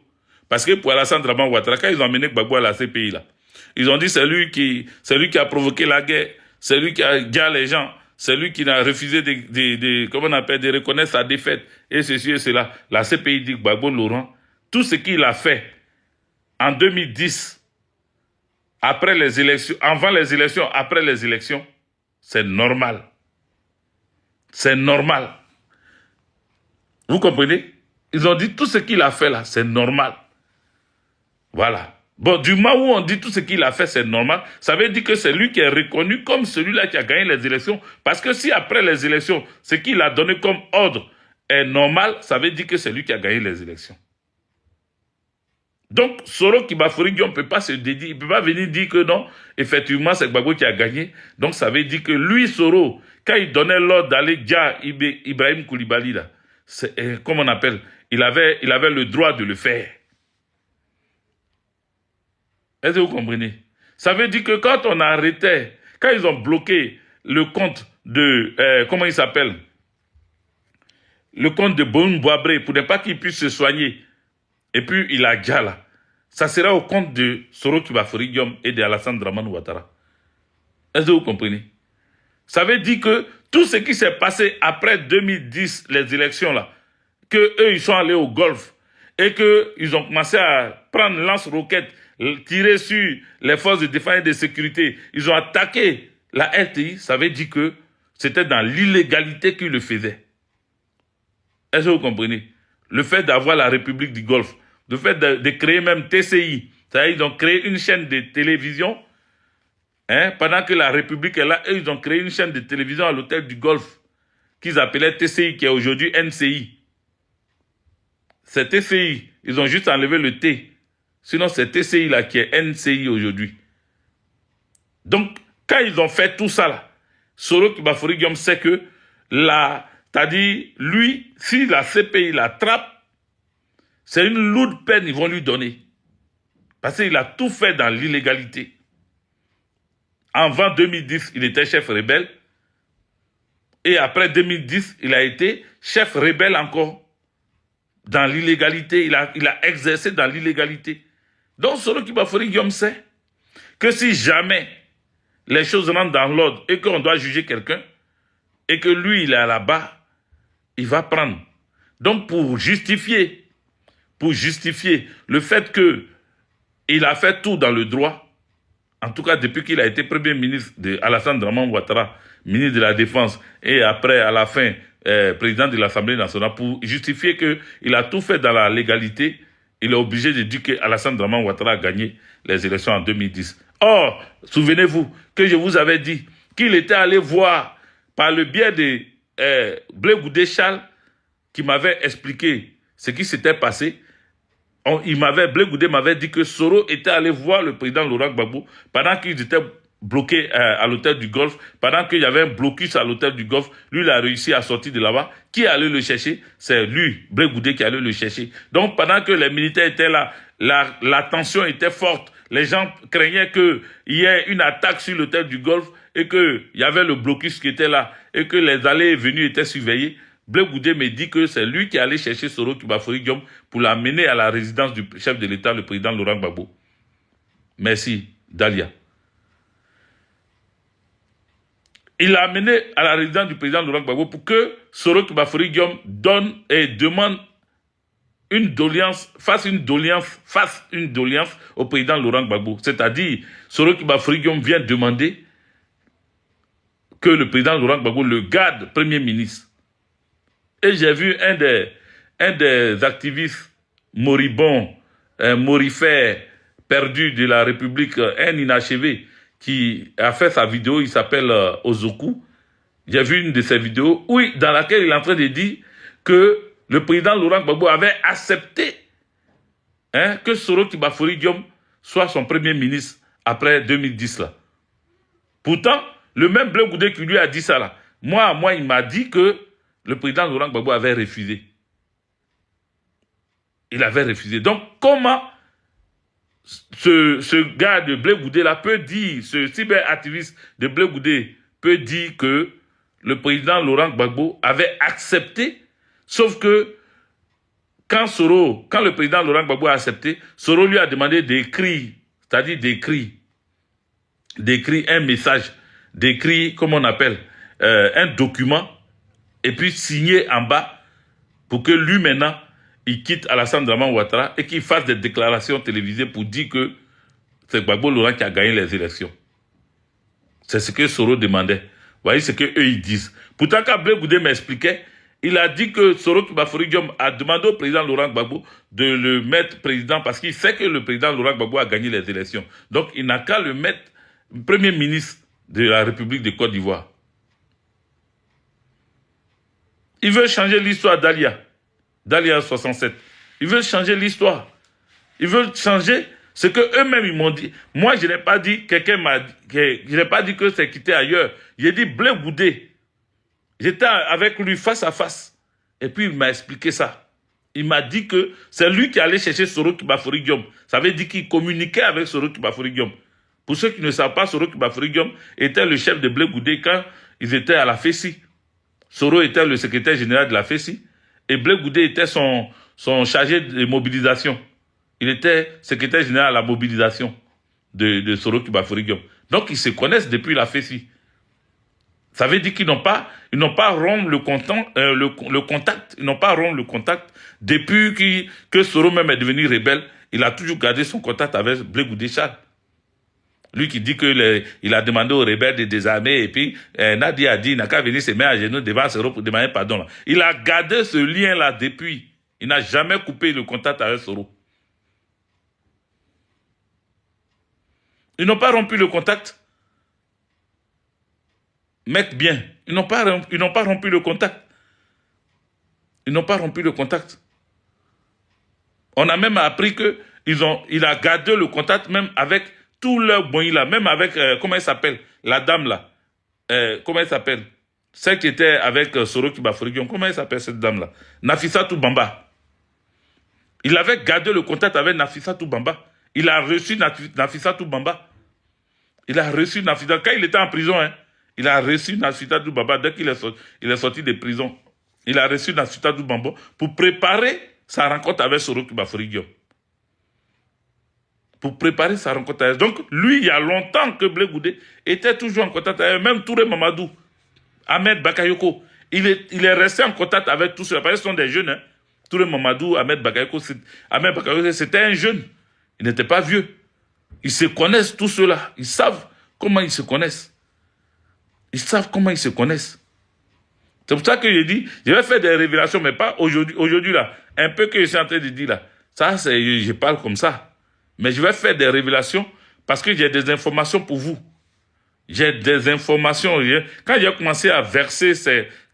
Parce que pour Alassane Draman Ouattara, quand ils ont amené Gbagbo à la CPI, là, ils ont dit c'est lui qui a provoqué la guerre, c'est lui qui a gardé les gens, c'est lui qui a refusé comment on appelle, de reconnaître sa défaite, et ceci et cela. La CPI dit Gbagbo Laurent, tout ce qu'il a fait en 2010, après les élections, avant les élections, après les élections, c'est normal. C'est normal. Vous comprenez? Ils ont dit tout ce qu'il a fait là, c'est normal. Voilà. Bon, du moment où on dit tout ce qu'il a fait, c'est normal, ça veut dire que c'est lui qui est reconnu comme celui-là qui a gagné les élections. Parce que si après les élections, ce qu'il a donné comme ordre est normal, ça veut dire que c'est lui qui a gagné les élections. Donc, Soro Kibafori Diom ne peut pas se dédier, il ne peut pas venir dire que non, effectivement, c'est Gbagbo qui a gagné. Donc, ça veut dire que lui, Soro, quand il donnait l'ordre d'aller dire Ibrahim Koulibaly, là, comme on appelle, il avait le droit de le faire. Est-ce que vous comprenez? Ça veut dire que quand on arrêtait, quand ils ont bloqué le compte de, comment il s'appelle? Le compte de Boun Boabré pour ne pas qu'il puisse se soigner. Et puis, il a déjà là. Ça sera au compte de Soro Kibafori Diom et de Alassane Draman Ouattara. Est-ce que vous comprenez? Ça veut dire que tout ce qui s'est passé après 2010, les élections là, que eux ils sont allés au golf et qu'ils ont commencé à prendre lance-roquettes, tirer sur les forces de défense et de sécurité, ils ont attaqué la RTI, ça veut dire que c'était dans l'illégalité qu'ils le faisaient. Est-ce que vous comprenez? Le fait d'avoir la République du Golfe, le fait de créer même TCI, c'est-à-dire ils ont créé une chaîne de télévision, hein, pendant que la République est là, eux, ils ont créé une chaîne de télévision à l'hôtel du Golfe, qu'ils appelaient TCI, qui est aujourd'hui NCI. C'est TCI, ils ont juste enlevé le T. Sinon, c'est TCI là qui est NCI aujourd'hui. Donc, quand ils ont fait tout ça là, Soro Kibafori Diom sait que c'est-à-dire, lui, si la CPI l'attrape, c'est une lourde peine ils vont lui donner. Parce qu'il a tout fait dans l'illégalité. Avant 2010, il était chef rebelle. Et après 2010, il a été chef rebelle encore. Dans l'illégalité, il a exercé dans l'illégalité. Donc, Soro Kibafori Diom sait que si jamais les choses rentrent dans l'ordre et qu'on doit juger quelqu'un, et que lui, il est là-bas, il va prendre. Donc, pour justifier le fait qu'il a fait tout dans le droit, en tout cas depuis qu'il a été premier ministre de Alassane Draman Ouattara, ministre de la Défense, et après, à la fin, président de l'Assemblée nationale, pour justifier qu'il a tout fait dans la légalité, il est obligé de dire qu'Alassane Draman Ouattara a gagné les élections en 2010. Or, souvenez-vous que je vous avais dit qu'il était allé voir, par le biais de Blé Goudé Charles, qui m'avait expliqué ce qui s'était passé. Blé Goudé m'avait dit que Soro était allé voir le président Laurent Gbagbo pendant qu'ils étaient bloqué à l'hôtel du Golfe. Pendant qu'il y avait un blocus à l'hôtel du Golfe, lui, il a réussi à sortir de là-bas. Qui allait le chercher? C'est lui, Blé Goudé, qui allait le chercher. Donc, pendant que les militaires étaient là, la tension était forte. Les gens craignaient qu'il y ait une attaque sur l'hôtel du Golfe et qu'il y avait le blocus qui était là et que les allées et venues étaient surveillées. Blé Goudé me dit que c'est lui qui allait chercher Soro Kibafori Diom pour l'amener à la résidence du chef de l'État, le président Laurent Gbagbo. Merci, Dalia. Il l'a amené à la résidence du président Laurent Gbagbo pour que Soro Kibafori Diom donne et demande une doléance, fasse une doléance au président Laurent Gbagbo. C'est-à-dire, Soro Kibafori Diom vient demander que le président Laurent Gbagbo le garde premier ministre. Et j'ai vu un des activistes moribonds, morifères, perdus de la République, un inachevé, qui a fait sa vidéo, il s'appelle Ozoku. J'ai vu une de ses vidéos, dans laquelle il est en train de dire que le président Laurent Gbagbo avait accepté que Soro Kibafori Diom soit son premier ministre après 2010. Là. Pourtant, le même Blé Goudé qui lui a dit ça, là, moi, il m'a dit que le président Laurent Gbagbo avait refusé. Il avait refusé. Donc, comment ce gars de Blé Goudé là peut dire, ce cyberactiviste de Blé Goudé peut dire que le président Laurent Gbagbo avait accepté, sauf que quand le président Laurent Gbagbo a accepté, Soro lui a demandé d'écrire, c'est-à-dire d'écrire un message, d'écrire, comment on appelle, un document, et puis signer en bas pour que lui maintenant, il quitte Alassane Dramane Ouattara et qu'il fasse des déclarations télévisées pour dire que c'est Gbagbo Laurent qui a gagné les élections. C'est ce que Soro demandait. Vous voyez ce qu'eux ils disent. Pourtant, quand Blé Goudé m'expliquait, il a dit que Soro Kibafori Diom a demandé au président Laurent Gbagbo de le mettre président parce qu'il sait que le président Laurent Gbagbo a gagné les élections. Donc, il n'a qu'à le mettre premier ministre de la République de Côte d'Ivoire. Ils veulent changer l'histoire d'Alia. Dalia 67. Ils veulent changer l'histoire. Ils veulent changer ce que eux-mêmes ils m'ont dit. Moi, je n'ai pas dit, je n'ai pas dit que c'est quitté ailleurs. J'ai dit Blé Goudé. J'étais avec lui face à face. Et puis, il m'a expliqué ça. Il m'a dit que c'est lui qui allait chercher Soro Kibafori Diom. Ça veut dire qu'il communiquait avec Soro Kibafori Diom. Pour ceux qui ne savent pas, Soro Kibafori Diom était le chef de Blé Goudé quand ils étaient à la FESI. Soro était le secrétaire général de la FESI. Et Blé Goudé était son chargé de mobilisation. Il était secrétaire général à la mobilisation de Soro Kibafori Diom. Donc, ils se connaissent depuis la FESI. Ça veut dire qu'ils n'ont pas rompu le contact. Ils n'ont pas rompu le contact. Depuis que Soro même est devenu rebelle, il a toujours gardé son contact avec Blé Goudé Charles. Lui qui dit qu'il a demandé aux rebelles de désarmer et puis Nadi a dit il n'a qu'à venir se mettre à genoux devant Soro pour demander pardon. Là. Il a gardé ce lien-là depuis. Il n'a jamais coupé le contact avec Soro. Ils n'ont pas rompu le contact. Mec bien, ils n'ont pas rompu le contact. Ils n'ont pas rompu le contact. On a même appris qu'il a gardé le contact même avec tout leur bon là, même avec, comment elle s'appelle, la dame là, comment elle s'appelle, celle qui était avec Soro Kibafori Diom, comment elle s'appelle cette dame là, Nafissatou Bamba. Il avait gardé le contact avec Nafissatou Bamba. Il a reçu Nafissatou Bamba. Il a reçu Nafissatou, quand il était en prison, hein, il a reçu Nafissatou Bamba dès qu'il est sorti de prison. Il a reçu Nafissatou Bamba pour préparer sa rencontre avec Soro Kibafori Diom. Pour préparer sa rencontre avec. Donc, lui, il y a longtemps que Blé Goudé était toujours en contact avec même Touré Mamadou, Ahmed Bakayoko. Il est resté en contact avec tous ceux-là. Parce que ce sont des jeunes. Hein. Touré Mamadou, Ahmed Bakayoko, c'était un jeune. Il n'était pas vieux. Ils se connaissent tous ceux-là. Ils savent comment ils se connaissent. Ils savent comment ils se connaissent. C'est pour ça que je dis, je vais faire des révélations, mais pas aujourd'hui. Aujourd'hui, là, un peu que je suis en train de dire là. Ça, je parle comme ça. Mais je vais faire des révélations parce que j'ai des informations pour vous. J'ai des informations. Quand j'ai commencé à verser,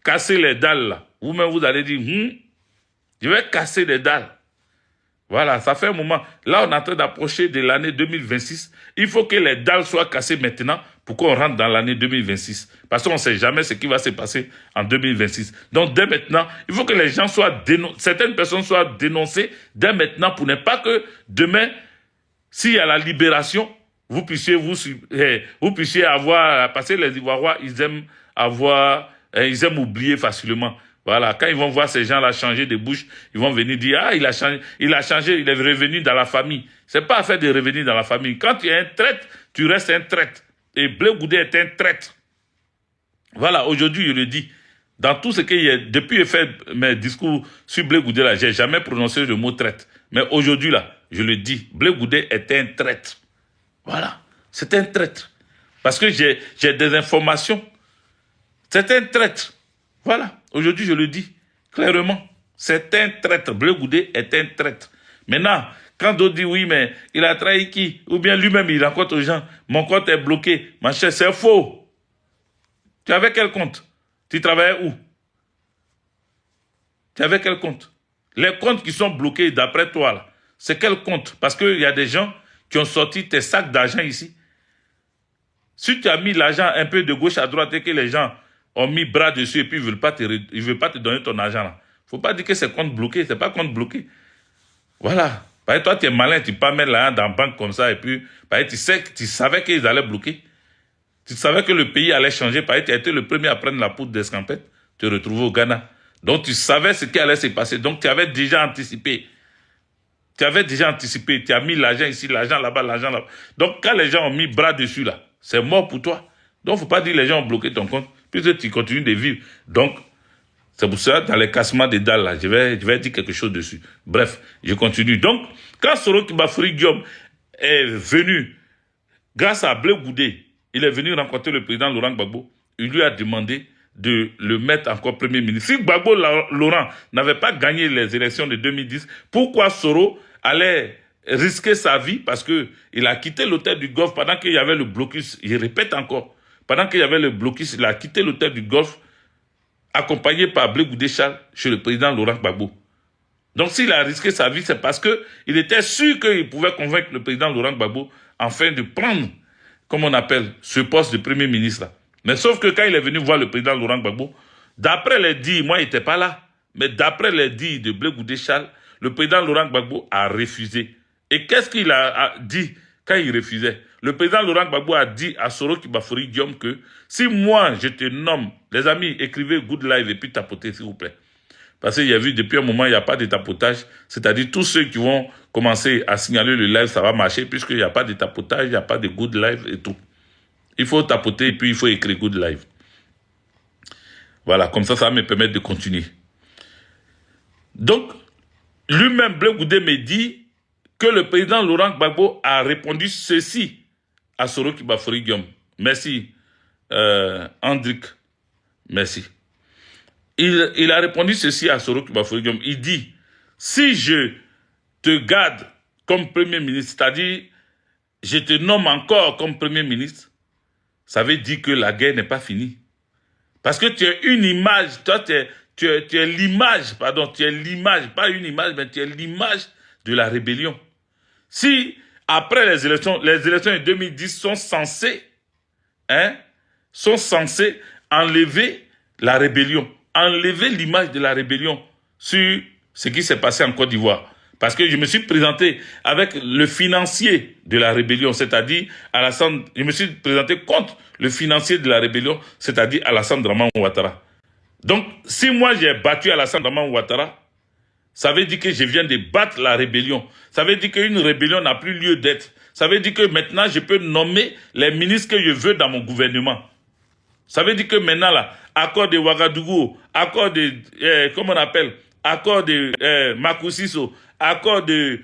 casser les dalles, là, vous-même, vous allez dire, je vais casser les dalles. Voilà, ça fait un moment. Là, on est en train d'approcher de l'année 2026. Il faut que les dalles soient cassées maintenant Pourquoi on rentre dans l'année 2026? Parce qu'on ne sait jamais ce qui va se passer en 2026. Donc, dès maintenant, il faut que les gens soient dénoncés, certaines personnes soient dénoncées dès maintenant pour ne pas que demain, s'il y a la libération, vous puissiez avoir, parce que les Ivoiriens, ils aiment oublier facilement. Voilà, quand ils vont voir ces gens-là changer de bouche, ils vont venir dire, ah, il a changé, il est revenu dans la famille. C'est pas affaire de revenir dans la famille. Quand tu es un traître, tu restes un traître. Et Blé Goudé est un traître. Voilà, aujourd'hui, je le dis. Dans tout ce qu'il y a, depuis que j'ai fait mes discours sur Blé Goudé, là, j'ai jamais prononcé le mot traître. Mais aujourd'hui, là, je le dis, Blé Goudé est un traître. Voilà, c'est un traître. Parce que j'ai des informations. C'est un traître. Voilà, aujourd'hui, je le dis clairement. C'est un traître. Blé Goudé est un traître. Maintenant, quand d'autres disent oui, mais il a trahi qui? Ou bien lui-même, il rencontre aux gens. Mon compte est bloqué. Ma chère, c'est faux. Tu avais quel compte? Tu travaillais où? Tu avais quel compte? Les comptes qui sont bloqués d'après toi, là, c'est quel compte? Parce qu'il y a des gens qui ont sorti tes sacs d'argent ici. Si tu as mis l'argent un peu de gauche à droite et que les gens ont mis bras dessus et puis ils ne veulent pas te donner ton argent, là. Faut pas dire que c'est compte bloqué. C'est pas compte bloqué. Voilà. Parce que toi, tu es malin, tu ne peux pas mettre l'argent dans la banque comme ça et puis tu savais qu'ils allaient bloquer. Tu savais que le pays allait changer. Tu as été le premier à prendre la poudre d'escampette, te retrouver au Ghana. Donc, tu savais ce qui allait se passer. Donc, tu avais déjà anticipé. Tu as mis l'argent ici, l'argent là-bas, l'argent là-bas. Donc, quand les gens ont mis bras dessus, là, c'est mort pour toi. Donc, il ne faut pas dire que les gens ont bloqué ton compte, puisque tu continues de vivre. Donc, c'est pour ça, dans les cassements des dalles, là, je vais dire quelque chose dessus. Bref, je continue. Donc, quand Soro Kibafori Guillaume est venu, grâce à Blé Goudé, il est venu rencontrer le président Laurent Gbagbo, il lui a demandé de le mettre encore Premier ministre. Si Gbagbo Laurent n'avait pas gagné les élections de 2010, pourquoi Soro allait risquer sa vie? Parce qu'il a quitté l'hôtel du Golfe pendant qu'il y avait le blocus. Je répète encore, pendant qu'il y avait le blocus, il a quitté l'hôtel du Golfe accompagné par Blé Goudé Charles chez le président Laurent Gbagbo. Donc s'il a risqué sa vie, c'est parce qu'il était sûr qu'il pouvait convaincre le président Laurent Gbagbo afin de prendre, comme on appelle, ce poste de Premier ministre là. Mais sauf que quand il est venu voir le président Laurent Gbagbo, d'après les dires, moi il n'étais pas là, mais d'après les dires de Blé Goudé Charles, le président Laurent Gbagbo a refusé. Et qu'est-ce qu'il a dit quand il refusait? Le président Laurent Gbagbo a dit à Soro Kibafori Guillaume que si moi je te nomme, les amis, écrivez Good Live et puis tapotez s'il vous plaît. Parce qu'il y a vu depuis un moment, il n'y a pas de tapotage. C'est-à-dire tous ceux qui vont commencer à signaler le live, ça va marcher puisqu'il n'y a pas de tapotage, il n'y a pas de Good Live et tout. Il faut tapoter et puis il faut écrire Good Live. Voilà, comme ça va me permettre de continuer. Donc, lui-même, Blé Goudé me dit que le président Laurent Gbagbo a répondu ceci à Soro Kibafori Guillaume. Merci, Andrick. Merci. Il a répondu ceci à Soro Kibafori Guillaume. Il dit, si je te garde comme Premier ministre, c'est-à-dire, je te nomme encore comme Premier ministre, ça veut dire que la guerre n'est pas finie. Parce que tu es une image, toi tu es l'image, pardon, tu es l'image, pas une image, mais tu es l'image de la rébellion. Si, après les élections de 2010 sont censées enlever la rébellion, enlever l'image de la rébellion sur ce qui s'est passé en Côte d'Ivoire. Parce que je me suis présenté avec le financier de la rébellion, c'est-à-dire Alassane, je me suis présenté contre le financier de la rébellion, c'est-à-dire Alassane Draman Ouattara. Donc, si moi j'ai battu Alassane Draman Ouattara, ça veut dire que je viens de battre la rébellion. Ça veut dire qu'une rébellion n'a plus lieu d'être. Ça veut dire que maintenant, je peux nommer les ministres que je veux dans mon gouvernement. Ça veut dire que maintenant, là, accord de Ouagadougou, accord de, comment on appelle, accord de Makusiso, accord de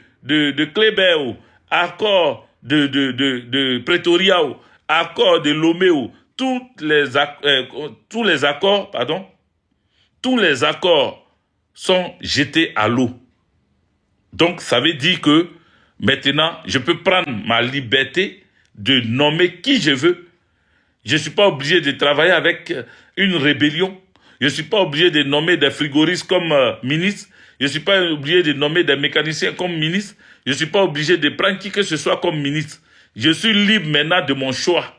Kléber, accord de Pretoria, accord de Lomé, tous les accords sont jetés à l'eau. Donc, ça veut dire que maintenant, je peux prendre ma liberté de nommer qui je veux. Je ne suis pas obligé de travailler avec une rébellion. Je ne suis pas obligé de nommer des frigoristes comme ministres. Je ne suis pas obligé de nommer des mécaniciens comme ministres. Je ne suis pas obligé de prendre qui que ce soit comme ministre. Je suis libre maintenant de mon choix.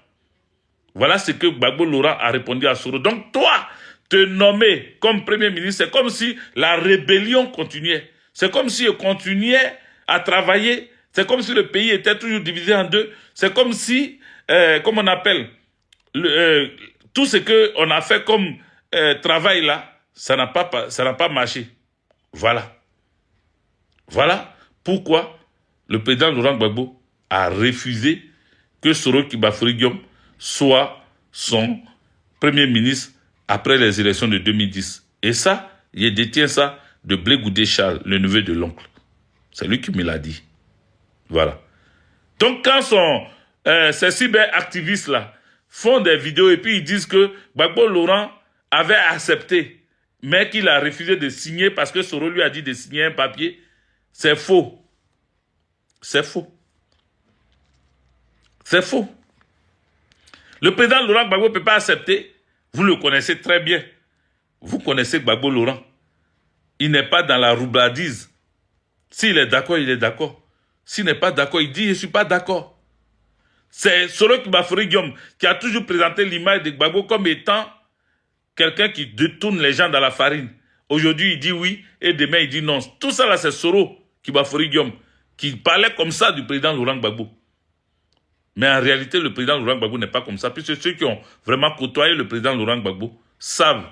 Voilà ce que Gbagbo Laurent a répondu à Soro. Donc toi, te nommer comme Premier ministre, c'est comme si la rébellion continuait. C'est comme si on continuait à travailler. C'est comme si le pays était toujours divisé en deux. C'est comme si, comme on appelle, tout ce qu'on a fait comme travail là, ça n'a pas marché. Voilà. Voilà pourquoi le président Laurent Gbagbo a refusé que Soro Kibafori Diom soit son premier ministre après les élections de 2010. Et ça, il détient ça de Blé Goudé Charles, le neveu de l'oncle. C'est lui qui me l'a dit. Voilà. Donc quand ces cyberactivistes-là font des vidéos et puis ils disent que Gbagbo Laurent avait accepté, mais qu'il a refusé de signer parce que Soro lui a dit de signer un papier, c'est faux. C'est faux. C'est faux. Le président Laurent Gbagbo ne peut pas accepter. Vous le connaissez très bien. Vous connaissez Gbagbo Laurent. Il n'est pas dans la roubladise. S'il est d'accord, il est d'accord. S'il n'est pas d'accord, il dit « je ne suis pas d'accord ». C'est Soro Kibafori Diom qui a toujours présenté l'image de Gbagbo comme étant quelqu'un qui détourne les gens dans la farine. Aujourd'hui, il dit oui et demain, il dit non. Tout ça là, c'est Soro Kibafori Diom qui parlait comme ça du président Laurent Gbagbo. Mais en réalité, le président Laurent Gbagbo n'est pas comme ça, puisque ceux qui ont vraiment côtoyé le président Laurent Gbagbo savent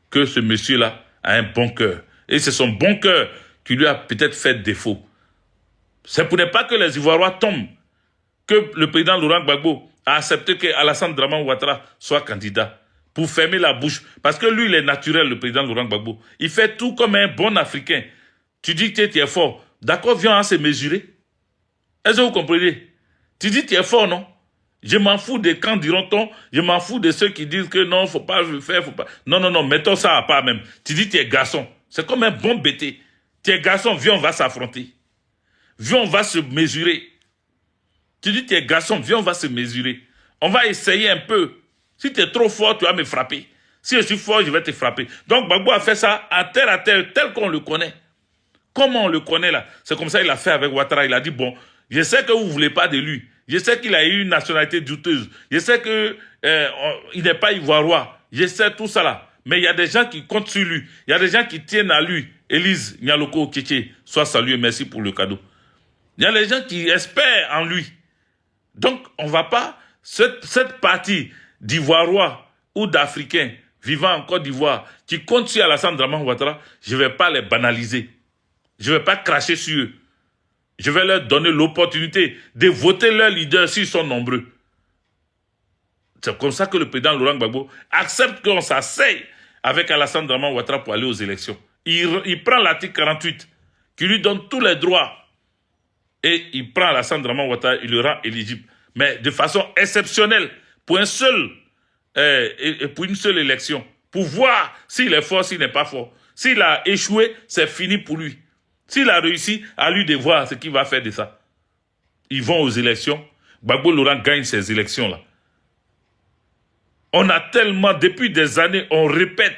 que ce monsieur-là a un bon cœur. Et c'est son bon cœur qui lui a peut-être fait défaut. C'est pour ne pas que les Ivoiriens tombent que le président Laurent Gbagbo a accepté que Alassane Draman Ouattara soit candidat pour fermer la bouche. Parce que lui, il est naturel, le président Laurent Gbagbo. Il fait tout comme un bon Africain. Tu dis que tu es fort. D'accord, viens à se mesurer. Est-ce que vous comprenez? Tu dis que tu es fort, non? Je m'en fous des camps diront-on. Je m'en fous de ceux qui disent que non, faut pas le faire, faut pas. Non, non, non, mettons ça à part même. Tu dis que tu es garçon. C'est comme un bon bêté. Tu es garçon, viens, on va s'affronter. Viens, on va se mesurer. Tu dis, tu es garçon, viens, on va se mesurer. On va essayer un peu. Si tu es trop fort, tu vas me frapper. Si je suis fort, je vais te frapper. Donc, Gbagbo a fait ça à terre, tel qu'on le connaît. Comment on le connaît là? C'est comme ça qu'il a fait avec Ouattara. Il a dit, bon, je sais que vous ne voulez pas de lui. Je sais qu'il a eu une nationalité douteuse. Je sais qu'il n'est pas ivoirien. Je sais tout ça là. Mais il y a des gens qui comptent sur lui. Il y a des gens qui tiennent à lui. Élise Nyaloko Kéké, sois salué, merci pour le cadeau. Il y a des gens qui espèrent en lui. Donc, on ne va pas, cette partie d'Ivoiriens ou d'Africains vivant en Côte d'Ivoire qui comptent sur Alassane Draman Ouattara, je ne vais pas les banaliser. Je ne vais pas cracher sur eux. Je vais leur donner l'opportunité de voter leur leader s'ils sont nombreux. C'est comme ça que le président Laurent Gbagbo accepte qu'on s'asseye avec Alassane Draman Ouattara pour aller aux élections. Il prend l'article 48 qui lui donne tous les droits. Et il prend Alassane Draman Ouattara, il le rend éligible. Mais de façon exceptionnelle, pour une seule élection. Pour voir s'il est fort, s'il n'est pas fort. S'il a échoué, c'est fini pour lui. S'il a réussi, à lui de voir ce qu'il va faire de ça. Ils vont aux élections. Gbagbo Laurent gagne ces élections-là. On a tellement, depuis des années, on répète,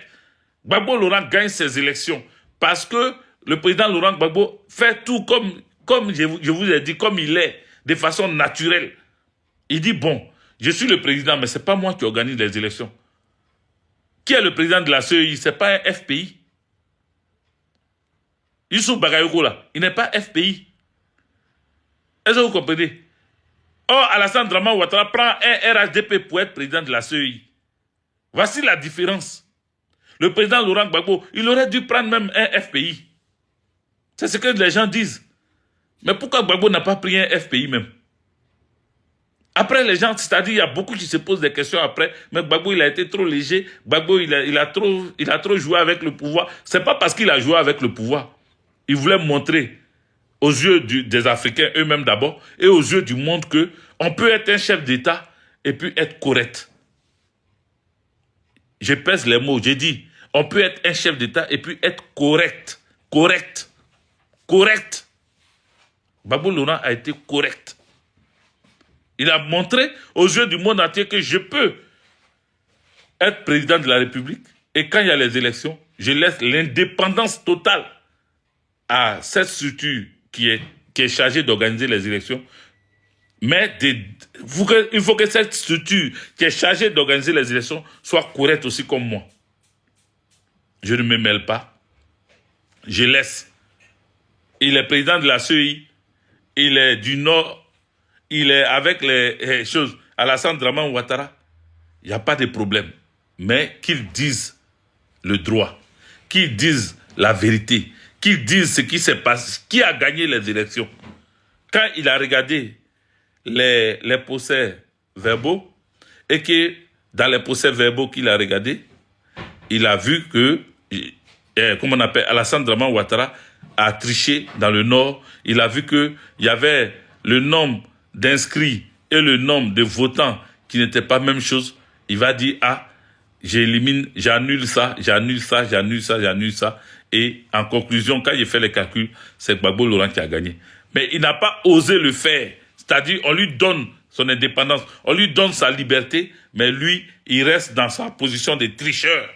Gbagbo Laurent gagne ces élections. Parce que le président Laurent Gbagbo fait tout comme je vous ai dit, comme il est, de façon naturelle. Il dit, bon, je suis le président, mais ce n'est pas moi qui organise les élections. Qui est le président de la CEI? Ce n'est pas un FPI. Youssouf Bagayoko, là, il n'est pas FPI. Est-ce que vous comprenez? Or, Alassane Draman Ouattara prend un RHDP pour être président de la CEI. Voici la différence. Le président Laurent Gbagbo, il aurait dû prendre même un FPI. C'est ce que les gens disent. Mais pourquoi Gbagbo n'a pas pris un FPI même? Après, les gens, c'est-à-dire, il y a beaucoup qui se posent des questions après, mais Gbagbo, il a été trop léger. Gbagbo, il a trop joué avec le pouvoir. C'est pas parce qu'il a joué avec le pouvoir. Il voulait montrer aux yeux des Africains eux-mêmes d'abord et aux yeux du monde qu'on peut être un chef d'État et puis être correct. Je pèse les mots, j'ai dit, on peut être un chef d'État et puis être correct. Correct. Correct. Gbagbo Laurent a été correct. Il a montré aux yeux du monde entier que je peux être président de la République et quand il y a les élections, je laisse l'indépendance totale à cette structure qui est chargée d'organiser les élections Mais il faut que cette structure qui est chargée d'organiser les élections soit correcte aussi comme moi. Je ne me mêle pas. Je laisse. Il est président de la CEI. Il est du Nord. Il est avec les choses. Alassane Dramane Ouattara. Il n'y a pas de problème. Mais qu'ils disent le droit. Qu'ils disent la vérité. Qu'ils disent ce qui s'est passé. Qui a gagné les élections. Quand il a regardé les procès verbaux, et que dans les procès verbaux qu'il a regardés, il a vu que, comment on appelle, Alassane Dramane Ouattara a triché dans le Nord. Il a vu qu'il y avait le nombre d'inscrits et le nombre de votants qui n'étaient pas la même chose. Il va dire, ah, j'élimine, j'annule ça, j'annule ça, j'annule ça, j'annule ça. Et en conclusion, quand il fait les calculs, c'est Gbagbo Laurent qui a gagné. Mais il n'a pas osé le faire. C'est-à-dire, on lui donne son indépendance, on lui donne sa liberté, mais lui, il reste dans sa position de tricheur.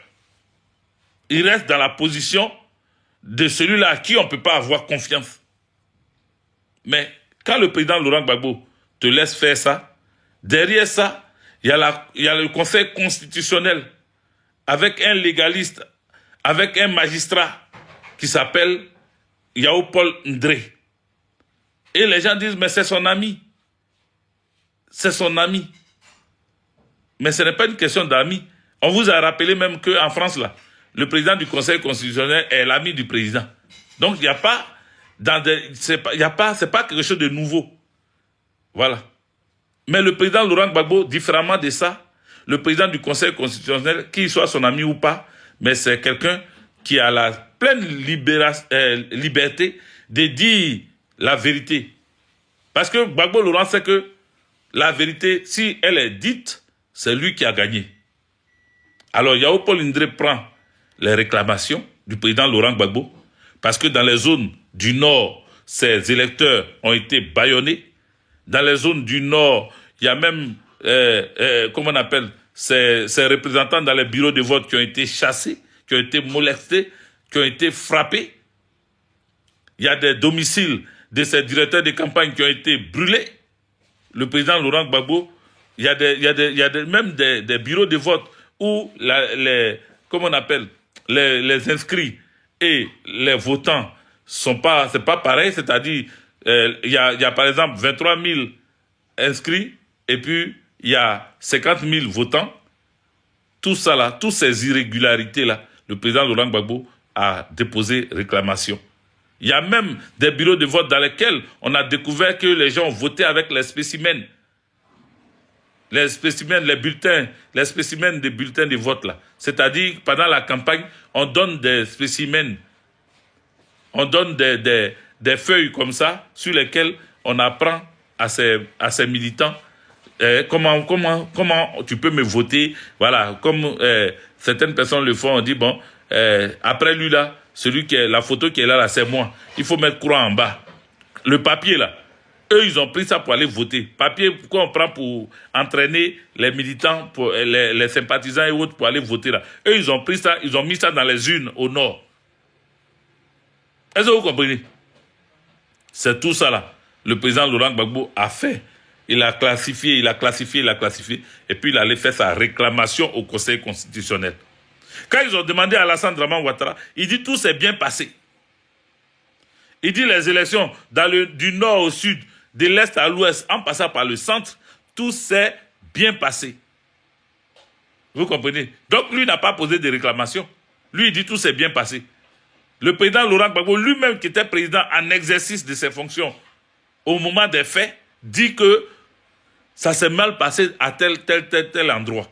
Il reste dans la position de celui-là à qui on ne peut pas avoir confiance. Mais quand le président Laurent Gbagbo te laisse faire ça, derrière ça, il y a le Conseil constitutionnel avec un légaliste, avec un magistrat qui s'appelle Yao Paul Ndré. Et les gens disent, mais c'est son ami. C'est son ami. Mais ce n'est pas une question d'amis. On vous a rappelé même qu'en France, là, le président du Conseil constitutionnel est l'ami du président. Donc, il n'y a pas, c'est pas quelque chose de nouveau. Voilà. Mais le président Laurent Gbagbo, différemment de ça, le président du Conseil constitutionnel, qu'il soit son ami ou pas, mais c'est quelqu'un qui a la pleine liberté de dire la vérité. Parce que Gbagbo Laurent sait que la vérité, si elle est dite, c'est lui qui a gagné. Alors, Yao Paul Ndré prend les réclamations du président Laurent Gbagbo, parce que dans les zones du Nord, ses électeurs ont été bâillonnés. Dans les zones du Nord, il y a même, comment on appelle, ces représentants dans les bureaux de vote qui ont été chassés, qui ont été molestés, qui ont été frappés. Il y a des domiciles de ces directeurs de campagne qui ont été brûlés. Le président Laurent Gbagbo, il y a même des bureaux de vote où comment on appelle, les inscrits et les votants c'est pas pareil, c'est-à-dire, il y a par exemple 23 000 inscrits et puis il y a 50 000 votants. Tout ça là, toutes ces irrégularités là, le président Laurent Gbagbo a déposé réclamation. Il y a même des bureaux de vote dans lesquels on a découvert que les gens ont voté avec les spécimens. Les spécimens, les bulletins, les spécimens des bulletins de vote là. C'est-à-dire, pendant la campagne, on donne des spécimens, on donne des feuilles comme ça, sur lesquelles on apprend à ces militants comment tu peux me voter. Voilà, comme certaines personnes le font, on dit, bon, après lui là, celui qui est, la photo qui est là, c'est moi. Il faut mettre croix en bas. Le papier là, eux, ils ont pris ça pour aller voter. Papier, pourquoi on prend pour entraîner les militants, pour les sympathisants et autres pour aller voter là. Eux, ils ont pris ça, ils ont mis ça dans les urnes au nord. Est-ce que vous comprenez? C'est tout ça là. Le président Laurent Gbagbo a fait. Il a classifié, et puis il allait faire sa réclamation au Conseil constitutionnel. Quand ils ont demandé à Alassane Dramane Ouattara, il dit tout s'est bien passé. Il dit les élections du nord au sud, de l'est à l'ouest, en passant par le centre, tout s'est bien passé. Vous comprenez? Donc lui n'a pas posé de réclamation. Lui, il dit tout s'est bien passé. Le président Laurent Gbagbo, lui-même qui était président en exercice de ses fonctions, au moment des faits, dit que ça s'est mal passé à tel endroit.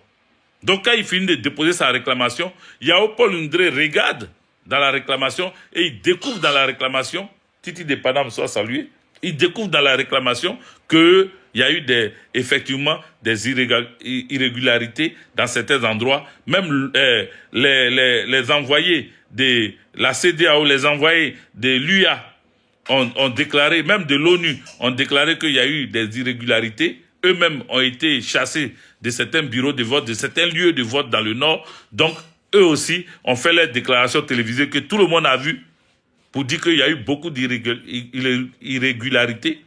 Donc, quand il finit de déposer sa réclamation, Yao Paul Ndré regarde dans la réclamation et il découvre dans la réclamation, Titi de Paname soit salué, il découvre dans la réclamation qu'il y a eu effectivement des irrégularités dans certains endroits. Même les envoyés de la CEDEAO, les envoyés de l'UA ont déclaré, même de l'ONU, ont déclaré qu'il y a eu des irrégularités. Eux-mêmes ont été chassés de certains bureaux de vote, de certains lieux de vote dans le Nord. Donc, eux aussi ont fait leurs déclarations télévisées que tout le monde a vues pour dire qu'il y a eu beaucoup d'irrégularités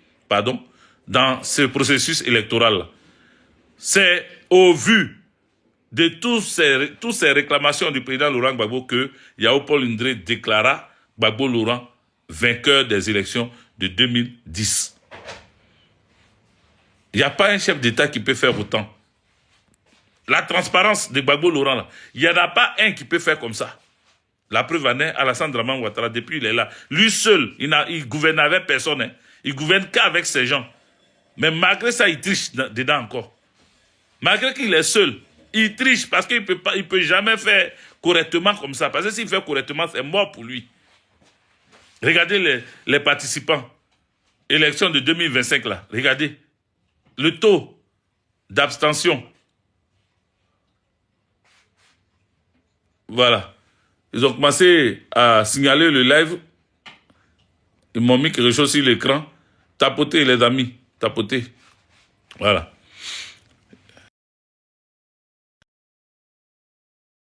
dans ce processus électoral. C'est au vu de toutes ces réclamations du président Laurent Gbagbo que Yao Paul Ndré déclara Gbagbo Laurent vainqueur des élections de 2010. Il n'y a pas un chef d'État qui peut faire autant. La transparence de Gbagbo Laurent, là, il n'y en a pas un qui peut faire comme ça. La preuve en est, Alassane Dramane Ouattara, depuis il est là. Lui seul, il gouverne avec personne. Hein. Il gouverne qu'avec ses gens. Mais malgré ça, il triche dedans encore. Malgré qu'il est seul, il triche parce qu'il ne peut jamais faire correctement comme ça. Parce que s'il fait correctement, c'est mort pour lui. Regardez les participants. Élection de 2025, là. Regardez. Le taux d'abstention. Voilà. Ils ont commencé à signaler le live. Ils m'ont mis quelque chose sur l'écran. Tapotez, les amis. Tapotez. Voilà.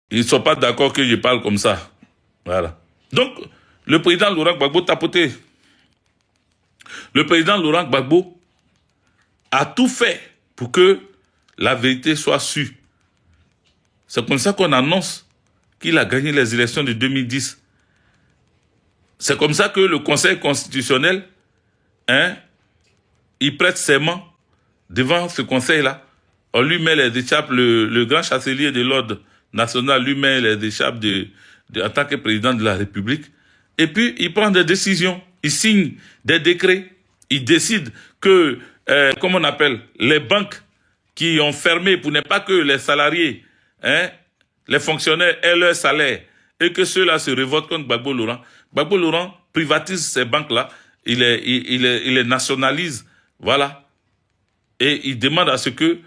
Ils ne sont pas d'accord que je parle comme ça. Voilà. Donc, le président Laurent Gbagbo, tapotez. Le président Laurent Gbagbo a tout fait pour que la vérité soit sûre. C'est comme ça qu'on annonce qu'il a gagné les élections de 2010. C'est comme ça que le Conseil constitutionnel, il prête serment devant ce conseil-là. On lui met les écharpes, le grand chancelier de l'ordre national lui met les écharpes en tant que président de la République. Et puis, il prend des décisions. Il signe des décrets. Il décide que, comment on appelle, les banques qui ont fermé pour ne pas que les salariés, les fonctionnaires aient leur salaire et que ceux-là se révoltent contre Gbagbo Laurent. Gbagbo Laurent privatise ces banques-là, il les nationalise, voilà. Et il demande à ce que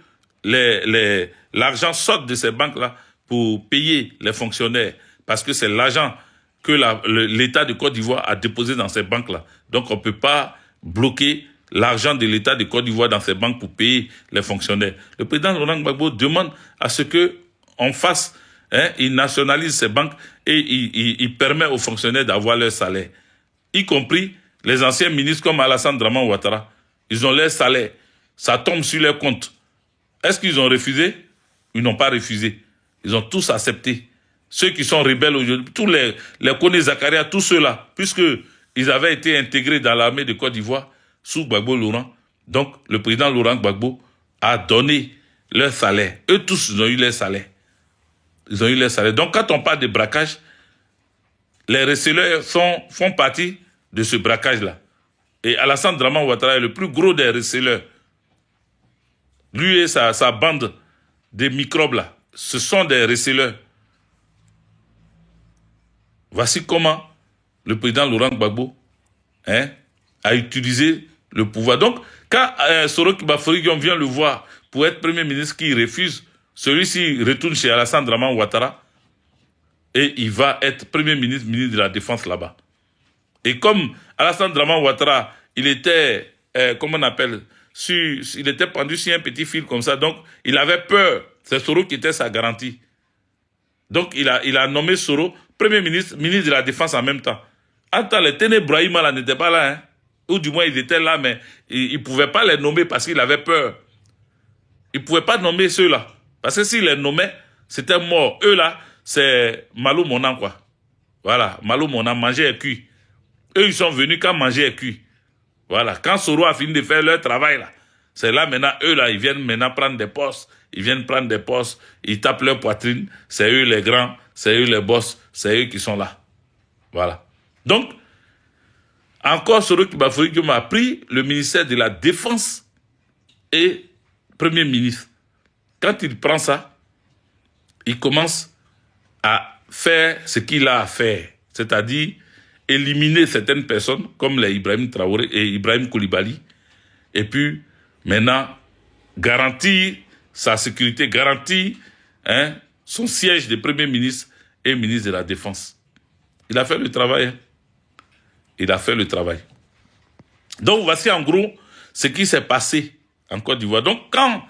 l'argent sorte de ces banques-là pour payer les fonctionnaires, parce que c'est l'argent que l'État de Côte d'Ivoire a déposé dans ces banques-là. Donc on ne peut pas bloquer l'argent de l'État de Côte d'Ivoire dans ces banques pour payer les fonctionnaires. Le président Laurent Gbagbo demande à ce qu'on fasse, il nationalise ces banques et il permet aux fonctionnaires d'avoir leur salaire. Y compris les anciens ministres comme Alassane Dramane Ouattara. Ils ont leur salaire. Ça tombe sur leur compte. Est-ce qu'ils ont refusé? Ils n'ont pas refusé. Ils ont tous accepté. Ceux qui sont rebelles aujourd'hui, tous les Koné Zakaria, tous ceux-là, puisqu'ils avaient été intégrés dans l'armée de Côte d'Ivoire sous Gbagbo Laurent. Donc, le président Laurent Gbagbo a donné leur salaire. Eux tous, ils ont eu leur salaire. Ils ont eu leur salaire. Donc, quand on parle de braquage, les receleurs font partie de ce braquage-là. Et Alassane Dramane Ouattara est le plus gros des receleurs. Lui et sa bande de microbes-là, ce sont des receleurs. Voici comment le président Laurent Gbagbo a utilisé le pouvoir. Donc, quand Soro Kibafori vient le voir pour être Premier ministre qui refuse, celui-ci retourne chez Alassane Dramane Ouattara et il va être Premier ministre, ministre de la Défense là-bas. Et comme Alassane Dramane Ouattara, il était, comment on appelle, il était pendu sur un petit fil comme ça, donc il avait peur. C'est Soro qui était sa garantie. Donc il a nommé Soro Premier ministre, ministre de la Défense en même temps. Attends, les Téné Brahima n'étaient pas là, hein. Ou du moins ils étaient là, mais il ne pouvait pas les nommer parce qu'il avait peur. Il ne pouvait pas nommer ceux-là. Parce que s'il les nommait, c'était mort. Eux là, c'est Malou Monan, quoi. Voilà, Malou Monan, manger et cuit. Eux, ils sont venus quand manger est cuit. Voilà, quand Soro a fini de faire leur travail, là, c'est là maintenant, eux, là, ils viennent maintenant prendre des postes. Ils viennent prendre des postes, ils tapent leur poitrine. C'est eux les grands, c'est eux les boss, c'est eux qui sont là. Voilà. Donc, encore Soro Kibafori a pris le ministère de la Défense et Premier ministre. Quand il prend ça, il commence à faire ce qu'il a à faire. C'est-à-dire éliminer certaines personnes comme les Ibrahim Traoré et Ibrahim Koulibaly. Et puis, maintenant, garantir sa sécurité, garantir son siège de Premier ministre et ministre de la Défense. Il a fait le travail. Il a fait le travail. Donc, voici en gros ce qui s'est passé en Côte d'Ivoire. Donc, quand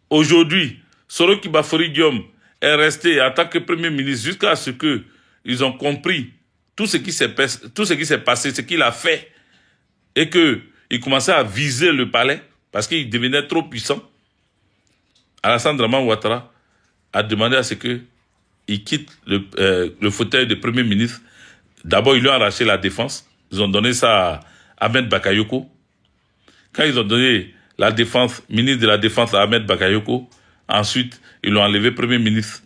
aujourd'hui, Soro Kibafori Diom est resté en tant que Premier ministre jusqu'à ce qu'ils ont compris tout ce qui s'est passé, ce qu'il a fait, et qu'il commençait à viser le palais, parce qu'il devenait trop puissant, Alassane Dramane Ouattara a demandé à ce qu'il quitte le fauteuil de Premier ministre. D'abord, ils lui ont arraché la défense. Ils ont donné ça à Ahmed Bakayoko. Quand ils ont donné la défense, ministre de la Défense à Ahmed Bakayoko, ensuite, ils l'ont enlevé Premier ministre.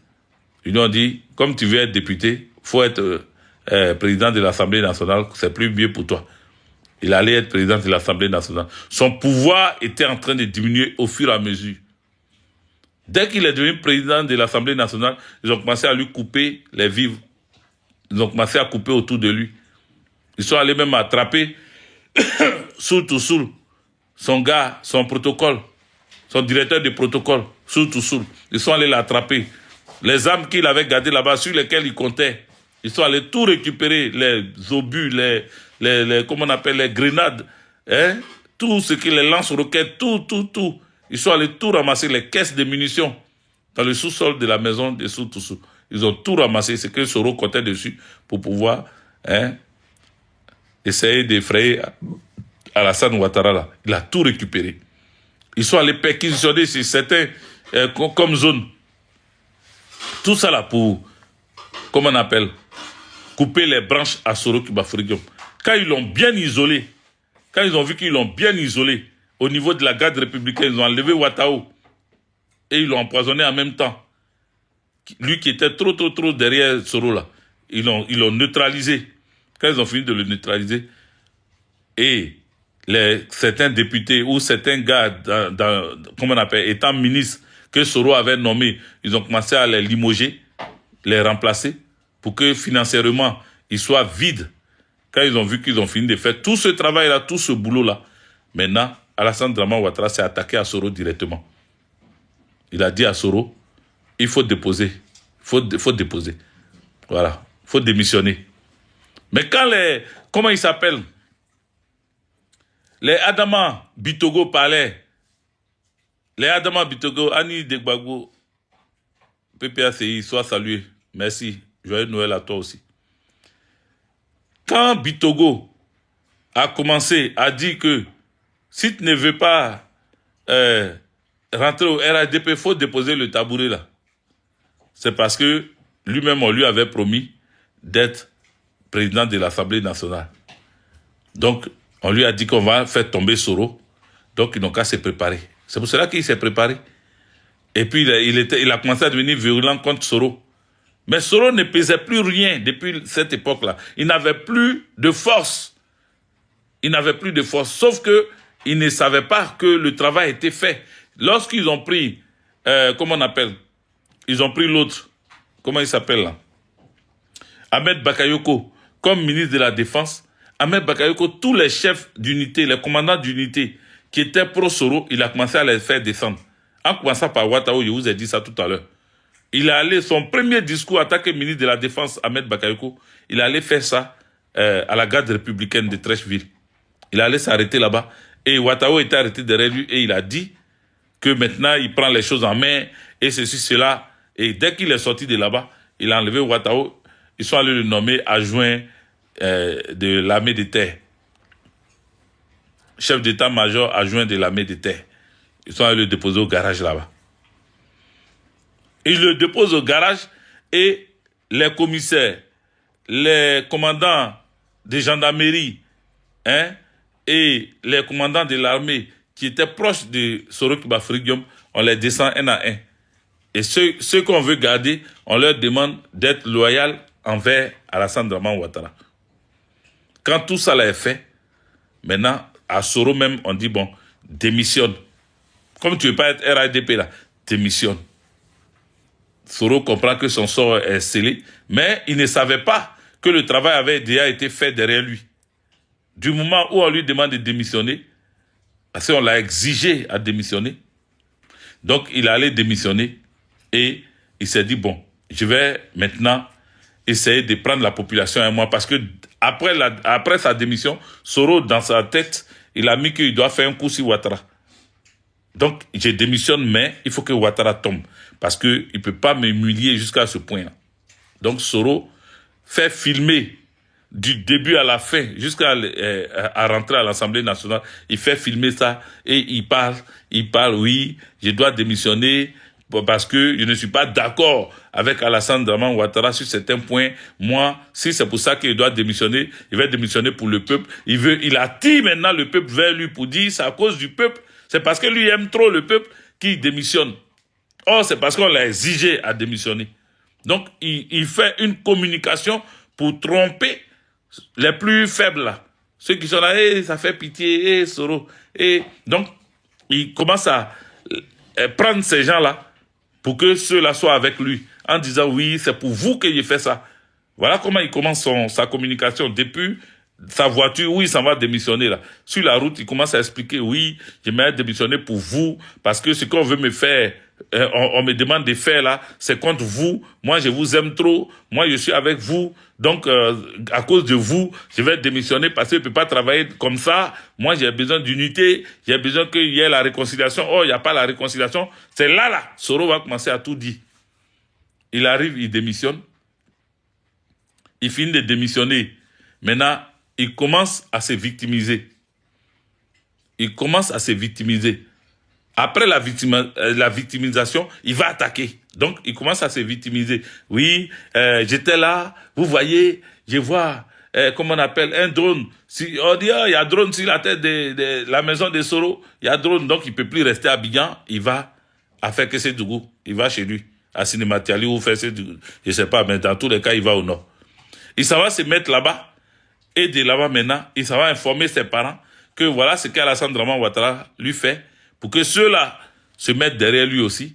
Ils lui ont dit, comme tu veux être député, il faut être président de l'Assemblée nationale, c'est plus mieux pour toi. Il allait être président de l'Assemblée nationale. Son pouvoir était en train de diminuer au fur et à mesure. Dès qu'il est devenu président de l'Assemblée nationale, ils ont commencé à lui couper les vivres. Ils ont commencé à couper autour de lui. Ils sont allés même attraper Soul to Soul, son gars, son protocole, son directeur de protocole, Soul to Soul. Ils sont allés l'attraper. Les armes qu'il avait gardées là-bas, sur lesquelles il comptait, ils sont allés tout récupérer, les obus, comment on appelle, les grenades, hein? Tout ce qui les lance-roquettes, tout. Ils sont allés tout ramasser, les caisses de munitions, dans le sous-sol de la maison de Soul to Soul. Ils ont tout ramassé, ce que Soro comptait dessus, pour pouvoir essayer d'effrayer Alassane Ouattara là. Il a tout récupéré. Ils sont allés perquisitionner sur certains comme zone. Tout ça là pour, comment on appelle, couper les branches à Soro Kibafoury Diom. Quand ils l'ont bien isolé, quand ils ont vu qu'ils l'ont bien isolé, au niveau de la garde républicaine, ils ont enlevé Ouattao et ils l'ont empoisonné en même temps. Lui qui était trop derrière Soro là, ils l'ont neutralisé. Quand ils ont fini de le neutraliser, et certains députés ou certains gars, comment on appelle, étant ministres, que Soro avait nommés, ils ont commencé à les limoger, les remplacer, pour que financièrement, ils soient vides. Quand ils ont vu qu'ils ont fini de faire tout ce travail-là, tout ce boulot-là, maintenant, Alassane Dramane Ouattara s'est attaqué à Soro directement. Il a dit à Soro, il faut déposer. Faut déposer. Voilà. Il faut démissionner. Mais quand comment ils s'appellent? Les Adama Bitogo parlaient. Les Adama Bitogo, Annie Degbago, PPACI, sois salué. Merci. Joyeux Noël à toi aussi. Quand Bitogo a commencé à dire que si tu ne veux pas rentrer au RADP, il faut déposer le tabouret là. C'est parce que lui-même, on lui avait promis d'être président de l'Assemblée nationale. Donc, on lui a dit qu'on va faire tomber Soro. Donc, ils n'ont qu'à se préparer. C'est pour cela qu'il s'est préparé. Et puis, il a commencé à devenir virulent contre Soro. Mais Soro ne pesait plus rien depuis cette époque-là. Il n'avait plus de force. Il n'avait plus de force. Sauf que il ne savait pas que le travail était fait. Lorsqu'ils ont pris, comment on appelle, ils ont pris l'autre, comment il s'appelle là, Ahmed Bakayoko, comme ministre de la Défense. Ahmed Bakayoko, tous les chefs d'unité, les commandants d'unité qui étaient pro-Soro, il a commencé à les faire descendre. En commençant par Ouattao, je vous ai dit ça tout à l'heure. Il est allé, son premier discours, attaqué ministre de la Défense, Ahmed Bakayoko, il allait faire ça à la garde républicaine de Trècheville. Il allait s'arrêter là-bas. Et Ouattao était arrêté derrière lui et il a dit que maintenant il prend les choses en main et ceci, cela. Et dès qu'il est sorti de là-bas, il a enlevé Ouattao. Ils sont allés le nommer adjoint de l'armée de terre. Chef d'état-major adjoint de l'armée de terre. Ils sont allés le déposer au garage là-bas. Ils le déposent au garage et les commissaires, les commandants de gendarmerie, et les commandants de l'armée qui étaient proches de Soro Kibafoury Diom, on les descend un à un. Et ceux qu'on veut garder, on leur demande d'être loyal envers Alassane Dramane Ouattara. Quand tout ça est fait, maintenant, à Soro même, on dit, bon, démissionne. Comme tu ne veux pas être RADP là, démissionne. Soro comprend que son sort est scellé, mais il ne savait pas que le travail avait déjà été fait derrière lui. Du moment où on lui demande de démissionner, parce qu'on l'a exigé à démissionner, donc il allait démissionner et il s'est dit, bon, je vais maintenant essayer de prendre la population à moi, parce que après sa démission, Soro, dans sa tête, il a mis qu'il doit faire un coup sur Ouattara. Donc, je démissionne, mais il faut que Ouattara tombe, parce qu'il ne peut pas m'humilier jusqu'à ce point-là. Donc, Soro fait filmer du début à la fin, jusqu'à à rentrer à l'Assemblée nationale. Il fait filmer ça et il parle, oui, je dois démissionner parce que je ne suis pas d'accord avec Alassane Draman Ouattara sur certains points. Moi, si c'est pour ça qu'il doit démissionner, il va démissionner pour le peuple. Il attire maintenant le peuple vers lui pour dire c'est à cause du peuple. C'est parce que lui aime trop le peuple qu'il démissionne. Or, c'est parce qu'on l'a exigé à démissionner. Donc, il fait une communication pour tromper les plus faibles là. Ceux qui sont là, ça fait pitié, Soro. Donc, il commence à prendre ces gens-là pour que ceux-là soient avec lui, en disant, oui, c'est pour vous que j'ai fait ça. Voilà comment il commence sa communication. Depuis sa voiture, oui, il s'en va démissionner là. Sur la route, il commence à expliquer, oui, j'aimerais démissionner pour vous, parce que ce qu'on veut me faire, on me demande de faire là, c'est contre vous. Moi, je vous aime trop. Moi, je suis avec vous. Donc, à cause de vous, je vais démissionner parce que je ne peux pas travailler comme ça. Moi, j'ai besoin d'unité. J'ai besoin qu'il y ait la réconciliation. Oh, il n'y a pas la réconciliation. C'est là. Soro va commencer à tout dire. Il arrive, il démissionne. Il finit de démissionner. Maintenant, il commence à se victimiser. Après la victimisation, il va attaquer. Donc, il commence à se victimiser. Oui, j'étais là, vous voyez, je vois, comment on appelle, un drone. Si on dit, il y a drone sur la tête de la maison de Soro, il y a drone, donc il ne peut plus rester à Abidjan, il va à faire que c'est du goût. Il va chez lui, à Cinématiali ou faire c'est du goût. Je ne sais pas, mais dans tous les cas, il va au nord. Il s'en va se mettre là-bas, et de là-bas maintenant, il s'en va informer ses parents que voilà ce qu'Alassane Draman Ouattara lui fait, pour que ceux-là se mettent derrière lui aussi.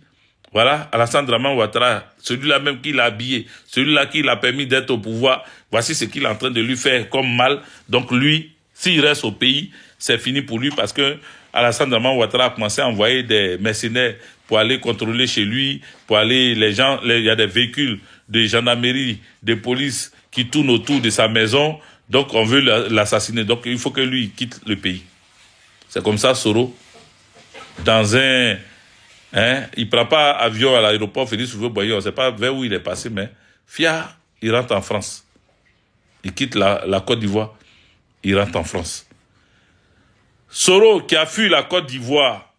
Voilà, Alassane Draman Ouattara, celui-là même qui l'a habillé, celui-là qui l'a permis d'être au pouvoir, voici ce qu'il est en train de lui faire comme mal. Donc lui, s'il reste au pays, c'est fini pour lui parce que Alassane Draman Ouattara a commencé à envoyer des mercenaires pour aller contrôler chez lui, pour aller, il y a des véhicules de gendarmerie, de police qui tournent autour de sa maison, donc on veut l'assassiner. Donc il faut que lui quitte le pays. C'est comme ça, Soro. Dans un... il ne prend pas avion à l'aéroport Félix Houphouët-Boigny, on ne sait pas vers où il est passé, mais Fia, il rentre en France. Il quitte la Côte d'Ivoire, il rentre en France. Soro, qui a fui la Côte d'Ivoire,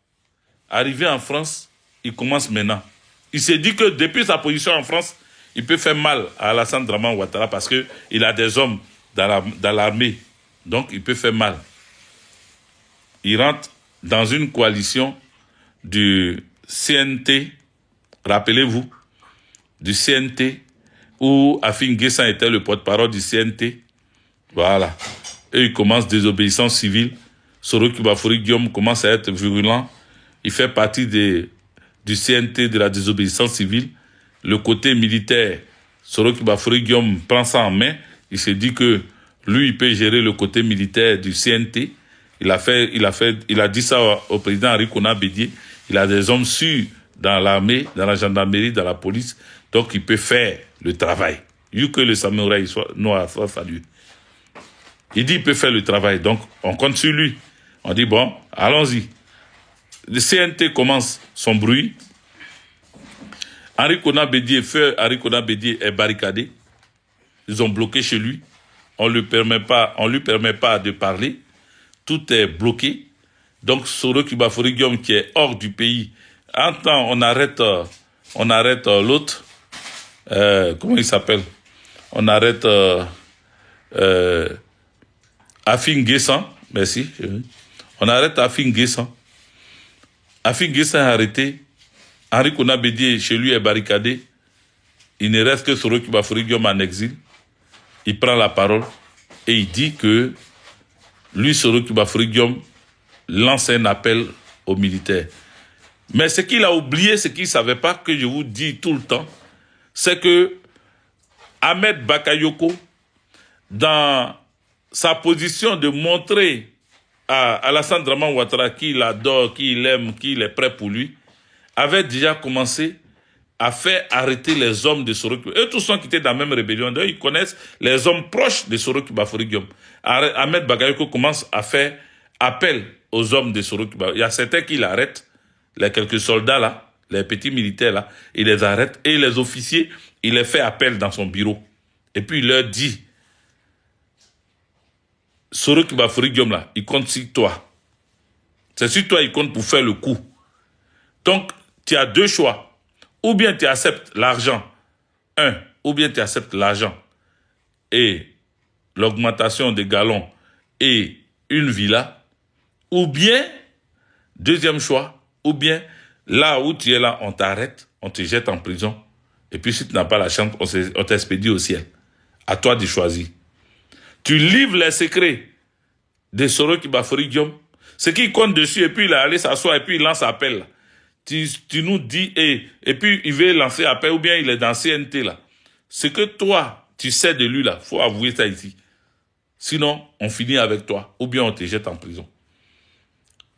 arrivé en France, il commence maintenant. Il s'est dit que depuis sa position en France, il peut faire mal à Alassane Draman Ouattara parce qu'il a des hommes dans l'armée. Donc, il peut faire mal. Il rentre dans une coalition du CNT, rappelez-vous, du CNT, où Afin Guessan était le porte-parole du CNT. Voilà. Et il commence désobéissance civile. Soro Kibafori Guillaume commence à être virulent. Il fait partie du CNT de la désobéissance civile. Le côté militaire, Soro Kibafori Guillaume prend ça en main. Il s'est dit que lui, il peut gérer le côté militaire du CNT. Il a dit ça au président Henri Konan Bédié. Il a des hommes sûrs dans l'armée, dans la gendarmerie, dans la police. Donc, il peut faire le travail. Vu que le samouraï noir soit fallu. Il dit qu'il peut faire le travail. Donc, on compte sur lui. On dit, bon, allons-y. Le CNT commence son bruit. Henri Konan Bédié est barricadé. Ils ont bloqué chez lui. On lui permet pas de parler. Tout est bloqué. Donc, Soro Kibafori Guillaume, qui est hors du pays, en temps, on arrête l'autre. Comment il s'appelle? On arrête Afin Guessan. Merci. On arrête Afin Guessan. Afin Guessan est arrêté. Henri Konan Bédié, chez lui, est barricadé. Il ne reste que Soro Kibafori Guillaume en exil. Il prend la parole et il dit que lui, Soro Kibafori Guillaume, lance un appel aux militaires. Mais ce qu'il a oublié, ce qu'il ne savait pas, que je vous dis tout le temps, c'est que Ahmed Bakayoko, dans sa position de montrer à Alassane Draman Ouattara qu'il adore, qu'il aime, qu'il est prêt pour lui, avait déjà commencé à faire arrêter les hommes de Soro Kibafori. Eux tous sont quittés dans la même rébellion. D'ailleurs, ils connaissent les hommes proches de Soro Kibafori Guillaume. Ahmed Bakayoko commence à faire appel aux hommes de Soro Kibafori. Il y a certains qui l'arrêtent, les quelques soldats là, les petits militaires là, il les arrête et les officiers, il les fait appel dans son bureau. Et puis il leur dit Soro Kibafori Guillaume là, il compte sur toi. C'est sur toi il compte pour faire le coup. Donc, tu as deux choix. Ou bien tu acceptes l'argent. Ou bien tu acceptes l'argent et l'augmentation des galons et une villa. Ou bien, deuxième choix, ou bien là où tu es là, on t'arrête, on te jette en prison. Et puis si tu n'as pas la chance, on t'expédie au ciel. À toi de choisir. Tu livres les secrets de Soro Kibafori Guillaume. Ce qui compte dessus, et puis il est allé s'asseoir, et puis il lance appel. Tu nous dis, et puis il veut lancer appel, ou bien il est dans CNT là. Ce que toi, tu sais de lui là, faut avouer ça ici. Sinon, on finit avec toi, ou bien on te jette en prison.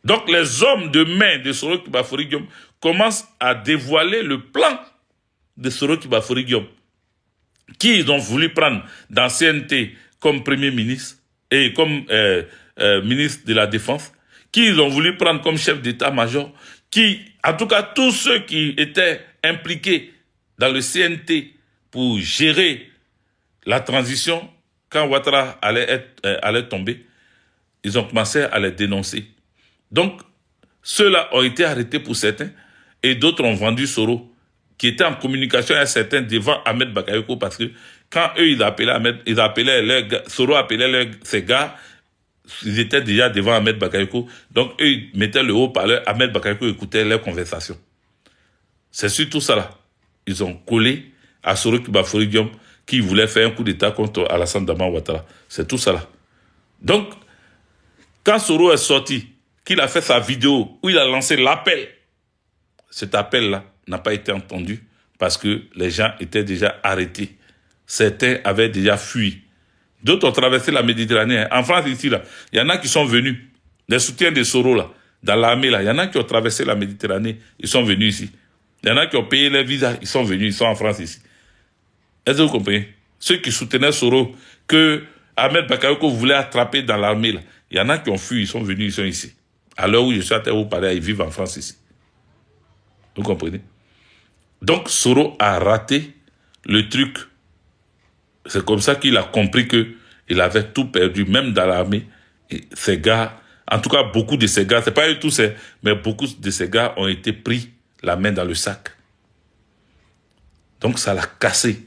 Donc les hommes de main de Soro Kibafori Guillaume commencent à dévoiler le plan de Soro Kibafori Guillaume, qui ils ont voulu prendre dans CNT comme premier ministre et comme ministre de la Défense, qui ils ont voulu prendre comme chef d'état-major, qui, en tout cas, tous ceux qui étaient impliqués dans le CNT pour gérer la transition, quand Ouattara allait tomber, ils ont commencé à les dénoncer. Donc, ceux-là ont été arrêtés pour certains, et d'autres ont vendu Soro, qui était en communication avec certains devant Ahmed Bakayoko, parce que quand eux, Soro appelait ses gars, ils étaient déjà devant Ahmed Bakayoko, donc eux, ils mettaient le haut-parleur, Ahmed Bakayoko écoutait leurs conversations. C'est surtout ça là. Ils ont collé à Soro Kibafori Guillaume, qui voulait faire un coup d'état contre Alassane Draman Ouattara. C'est tout ça là. Donc, quand Soro est sorti, qu'il a fait sa vidéo, où il a lancé l'appel, cet appel-là n'a pas été entendu parce que les gens étaient déjà arrêtés. Certains avaient déjà fui. D'autres ont traversé la Méditerranée. En France, ici, là, il y en a qui sont venus, les soutiens de Soro, là, dans l'armée, là, il y en a qui ont traversé la Méditerranée, ils sont venus ici. Il y en a qui ont payé les visas, ils sont venus, ils sont en France ici. Est-ce que vous comprenez? Ceux qui soutenaient Soro, que Ahmed Bakayoko voulait attraper dans l'armée, là, il y en a qui ont fui, ils sont venus, ils sont ici. À l'heure où je suis à terre, vous parlez, ils vivent en France ici. Vous comprenez? Donc, Soro a raté le truc. C'est comme ça qu'il a compris qu'il avait tout perdu, même dans l'armée. Ces gars, en tout cas, beaucoup de ces gars, c'est pas eux tous, mais beaucoup de ces gars ont été pris la main dans le sac. Donc, ça l'a cassé.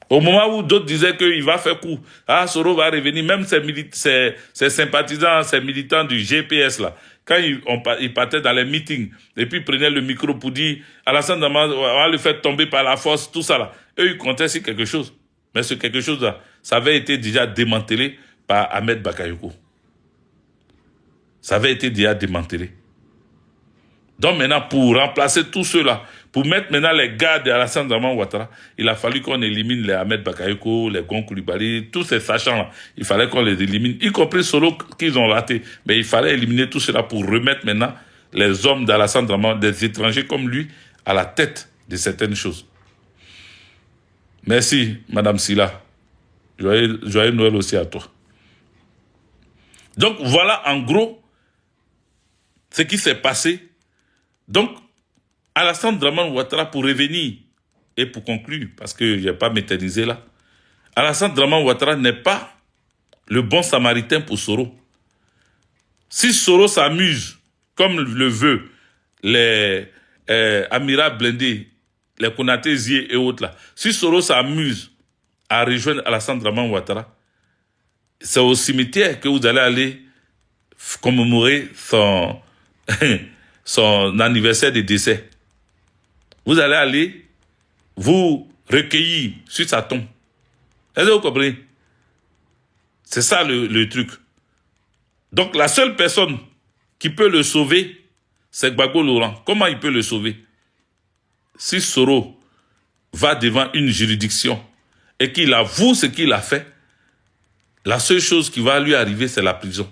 Au moment où d'autres disaient qu'il va faire coup, Soro va revenir, même ses sympathisants, ses militants du GPS, là, quand ils partaient dans les meetings, et puis ils prenaient le micro pour dire, Alassane Draman, on va le faire tomber par la force, tout ça là. Eux, ils comptaient sur quelque chose. Mais ce quelque chose là, ça avait été déjà démantelé par Ahmed Bakayoko. Ça avait été déjà démantelé. Donc maintenant, pour remplacer tous ceux-là, pour mettre maintenant les gars de Alassane Draman Ouattara, il a fallu qu'on élimine les Ahmed Bakayoko, les Gon Coulibaly, tous ces sachants-là. Il fallait qu'on les élimine, y compris Soro qu'ils ont raté. Mais il fallait éliminer tout cela pour remettre maintenant les hommes d'Alassane Draman, des étrangers comme lui, à la tête de certaines choses. Merci, Madame Silla. Joyeux Noël aussi à toi. Donc voilà en gros ce qui s'est passé. Donc, Alassane Draman Ouattara, pour revenir et pour conclure, parce que je n'ai pas m'éterniser là, Alassane Draman Ouattara n'est pas le bon samaritain pour Soro. Si Soro s'amuse, comme le veut les Amira Blindé, les Konaté Zié et autres là, si Soro s'amuse à rejoindre Alassane Draman Ouattara, c'est au cimetière que vous allez aller commémorer son... son anniversaire de décès. Vous allez aller vous recueillir sur sa tombe. Est-ce que vous comprenez? C'est ça le truc. Donc la seule personne qui peut le sauver, c'est Gbagbo Laurent. Comment il peut le sauver? Si Soro va devant une juridiction et qu'il avoue ce qu'il a fait, la seule chose qui va lui arriver, c'est la prison.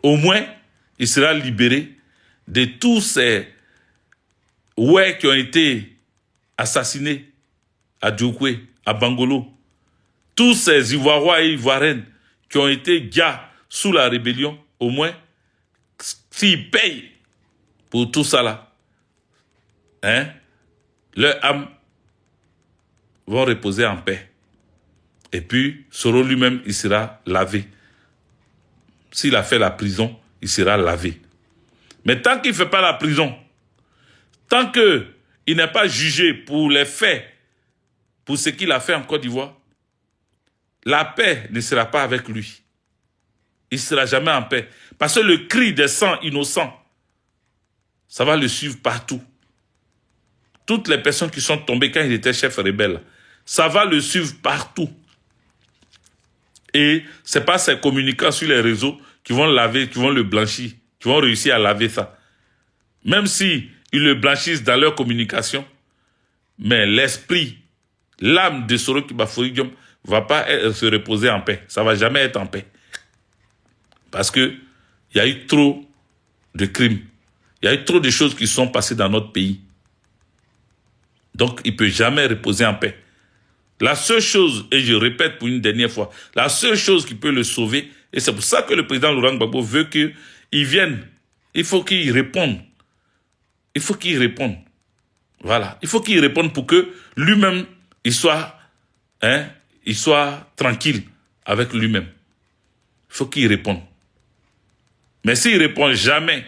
Au moins, il sera libéré de tous ces qui ont été assassinés à Djokwe, à Bangolo. Tous ces Ivoirois et Ivoiriennes qui ont été gars sous la rébellion, au moins, s'ils payent pour tout ça là, leurs âmes vont reposer en paix. Et puis, Soro lui-même, il sera lavé. S'il a fait la prison, il sera lavé. Mais tant qu'il ne fait pas la prison, tant qu'il n'est pas jugé pour les faits, pour ce qu'il a fait en Côte d'Ivoire, la paix ne sera pas avec lui. Il ne sera jamais en paix. Parce que le cri des sangs innocents, ça va le suivre partout. Toutes les personnes qui sont tombées quand il était chef rebelle, ça va le suivre partout. Et ce n'est pas ces communicants sur les réseaux qui vont laver, qui vont le blanchir, qui vont réussir à laver ça. Même si ils le blanchissent dans leur communication, mais l'esprit, l'âme de Soro Kibafori Diom ne va pas se reposer en paix. Ça ne va jamais être en paix. Parce que il y a eu trop de crimes. Il y a eu trop de choses qui sont passées dans notre pays. Donc, il ne peut jamais reposer en paix. La seule chose, et je répète pour une dernière fois, la seule chose qui peut le sauver, et c'est pour ça que le président Laurent Gbagbo veut qu'il vienne, il faut qu'il réponde. Il faut qu'il réponde. Voilà. Il faut qu'il réponde pour que lui-même, il soit tranquille avec lui-même. Il faut qu'il réponde. Mais s'il ne répond jamais,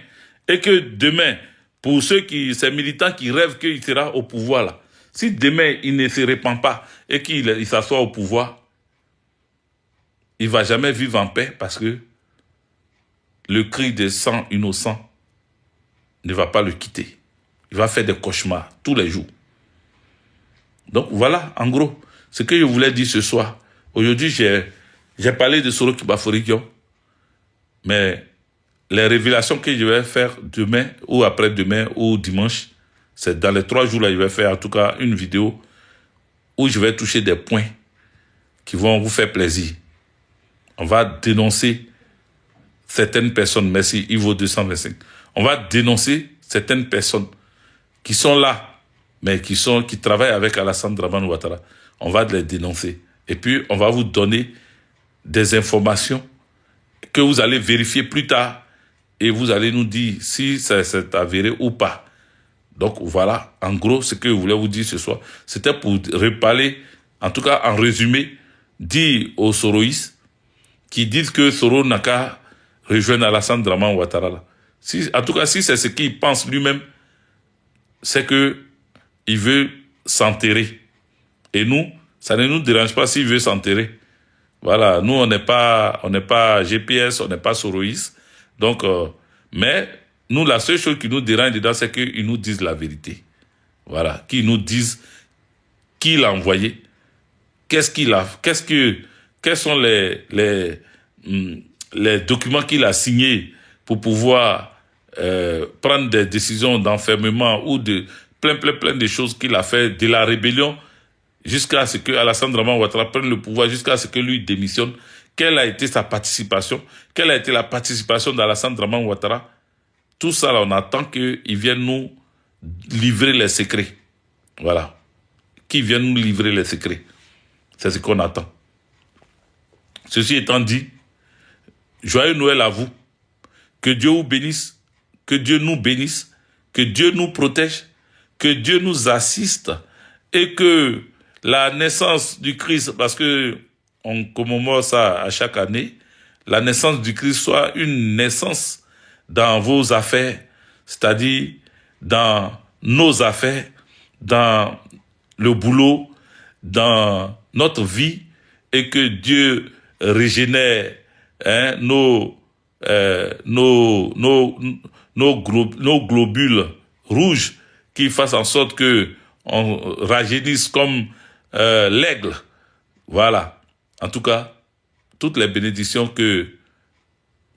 et que demain, pour ces militants qui rêvent qu'il sera au pouvoir là, si demain il ne se répand pas et qu'il s'assoit au pouvoir, il ne va jamais vivre en paix parce que le cri des sangs innocents ne va pas le quitter. Il va faire des cauchemars tous les jours. Donc voilà, en gros, ce que je voulais dire ce soir. Aujourd'hui, j'ai parlé de Soro Kibafori Diom, mais les révélations que je vais faire demain ou après-demain ou dimanche, c'est dans les 3 jours là, je vais faire en tout cas une vidéo où je vais toucher des points qui vont vous faire plaisir. On va dénoncer certaines personnes, merci Ivo 225. On va dénoncer certaines personnes qui sont là, mais qui travaillent avec Alassane Dramane Ouattara. On va les dénoncer. Et puis, on va vous donner des informations que vous allez vérifier plus tard et vous allez nous dire si c'est avéré ou pas. Donc, voilà, en gros, ce que je voulais vous dire ce soir. C'était pour reparler, en tout cas, en résumé, dire aux Soroïstes qui disent que Soro n'a qu'à rejoindre Alassane Dramane Ouattara. En tout cas, si c'est ce qu'il pense lui-même, c'est qu'il veut s'enterrer. Et nous, ça ne nous dérange pas s'il veut s'enterrer. Voilà, nous, on n'est pas GPS, on n'est pas Soroïstes. Donc, mais nous, la seule chose qui nous dérange dedans, c'est qu'ils nous disent la vérité. Voilà, qu'ils nous disent qui l'a envoyé, quels sont les documents qu'il a signés pour pouvoir prendre des décisions d'enfermement ou de plein de choses qu'il a fait de la rébellion jusqu'à ce que Alassane Dramane Ouattara prenne le pouvoir, jusqu'à ce que lui démissionne. Quelle a été sa participation? Quelle a été la participation d'Alassane Dramane Ouattara? Tout ça, là, on attend qu'il vienne nous livrer les secrets. Voilà. Qu'il vienne nous livrer les secrets. C'est ce qu'on attend. Ceci étant dit, joyeux Noël à vous. Que Dieu vous bénisse. Que Dieu nous bénisse. Que Dieu nous protège. Que Dieu nous assiste. Et que la naissance du Christ, parce que on commémore ça à chaque année, la naissance du Christ soit une naissance dans vos affaires, c'est-à-dire dans nos affaires, dans le boulot, dans notre vie, et que Dieu régénère nos globules rouges, qui fassent en sorte que on rajeunisse comme l'aigle. Voilà. En tout cas, toutes les bénédictions que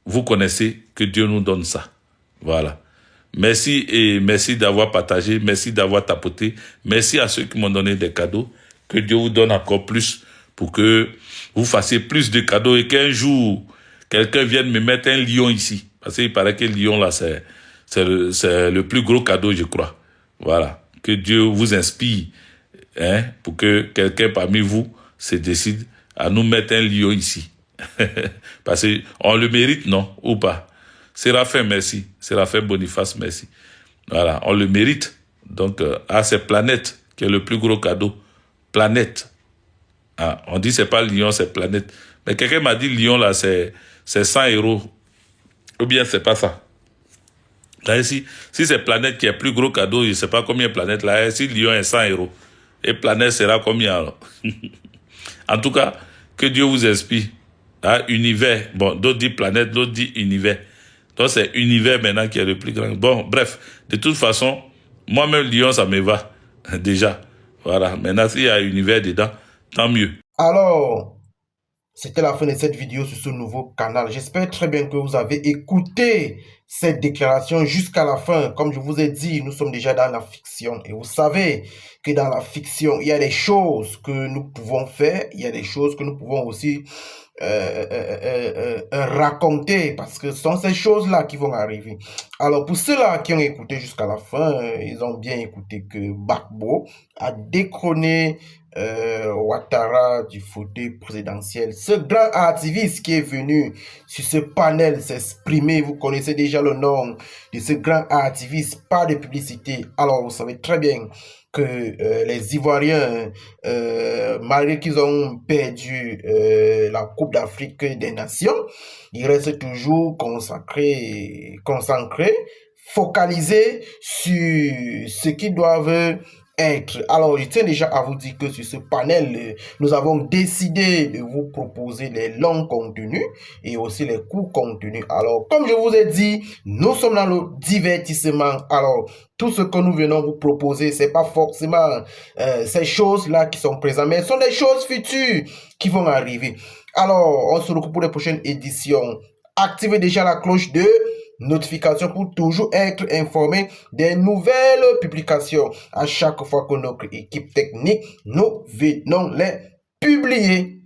vous connaissez, que Dieu nous donne ça. Voilà. Merci et merci d'avoir partagé, merci d'avoir tapoté, merci à ceux qui m'ont donné des cadeaux. Que Dieu vous donne encore plus pour que vous fassiez plus de cadeaux et qu'un jour, quelqu'un vienne me mettre un lion ici. Parce qu'il paraît que le lion là, c'est le plus gros cadeau, je crois. Voilà. Que Dieu vous inspire, pour que quelqu'un parmi vous se décide à nous mettre un lion ici. Parce qu'on le mérite, non? Ou pas? Séraphin, merci. Séraphin Boniface, merci. Voilà, on le mérite. Donc, à ces planètes, qui est le plus gros cadeau. Planète. Ah, on dit c'est pas Lyon, c'est Planète. Mais quelqu'un m'a dit Lyon, là, c'est 100 euros. Ou bien c'est pas ça. Là, si c'est Planète qui est plus gros cadeau, je ne sais pas combien Planète là. Si Lyon est 100 euros, et Planète sera combien alors? En tout cas, que Dieu vous inspire. Ah, univers. Bon, d'autres disent Planète, d'autres disent Univers. Donc c'est Univers maintenant qui est le plus grand. Bon, bref, de toute façon, moi-même Lyon, ça me va. Déjà. Voilà. Maintenant, s'il y a Univers dedans, tant mieux. Alors, c'était la fin de cette vidéo sur ce nouveau canal. J'espère très bien que vous avez écouté cette déclaration jusqu'à la fin. Comme je vous ai dit, nous sommes déjà dans la fiction. Et vous savez que dans la fiction, il y a des choses que nous pouvons faire. Il y a des choses que nous pouvons aussi raconter. Parce que ce sont ces choses-là qui vont arriver. Alors, pour ceux-là qui ont écouté jusqu'à la fin, ils ont bien écouté que Gbagbo a détrôné Ouattara du fauteuil présidentiel. Ce grand activiste qui est venu sur ce panel s'exprimer, vous connaissez déjà le nom de ce grand activiste, pas de publicité. Alors vous savez très bien que les Ivoiriens, malgré qu'ils ont perdu la Coupe d'Afrique des Nations, ils restent toujours concentrés, focalisés sur ce qu'ils doivent être. Alors, je tiens déjà à vous dire que sur ce panel, nous avons décidé de vous proposer les longs contenus et aussi les courts contenus. Alors, comme je vous ai dit, nous sommes dans le divertissement. Alors, tout ce que nous venons vous proposer, c'est pas forcément ces choses-là qui sont présentes, mais ce sont des choses futures qui vont arriver. Alors, on se retrouve pour les prochaines éditions. Activez déjà la cloche de notification pour toujours être informé des nouvelles publications à chaque fois que notre équipe technique nous venons les publier.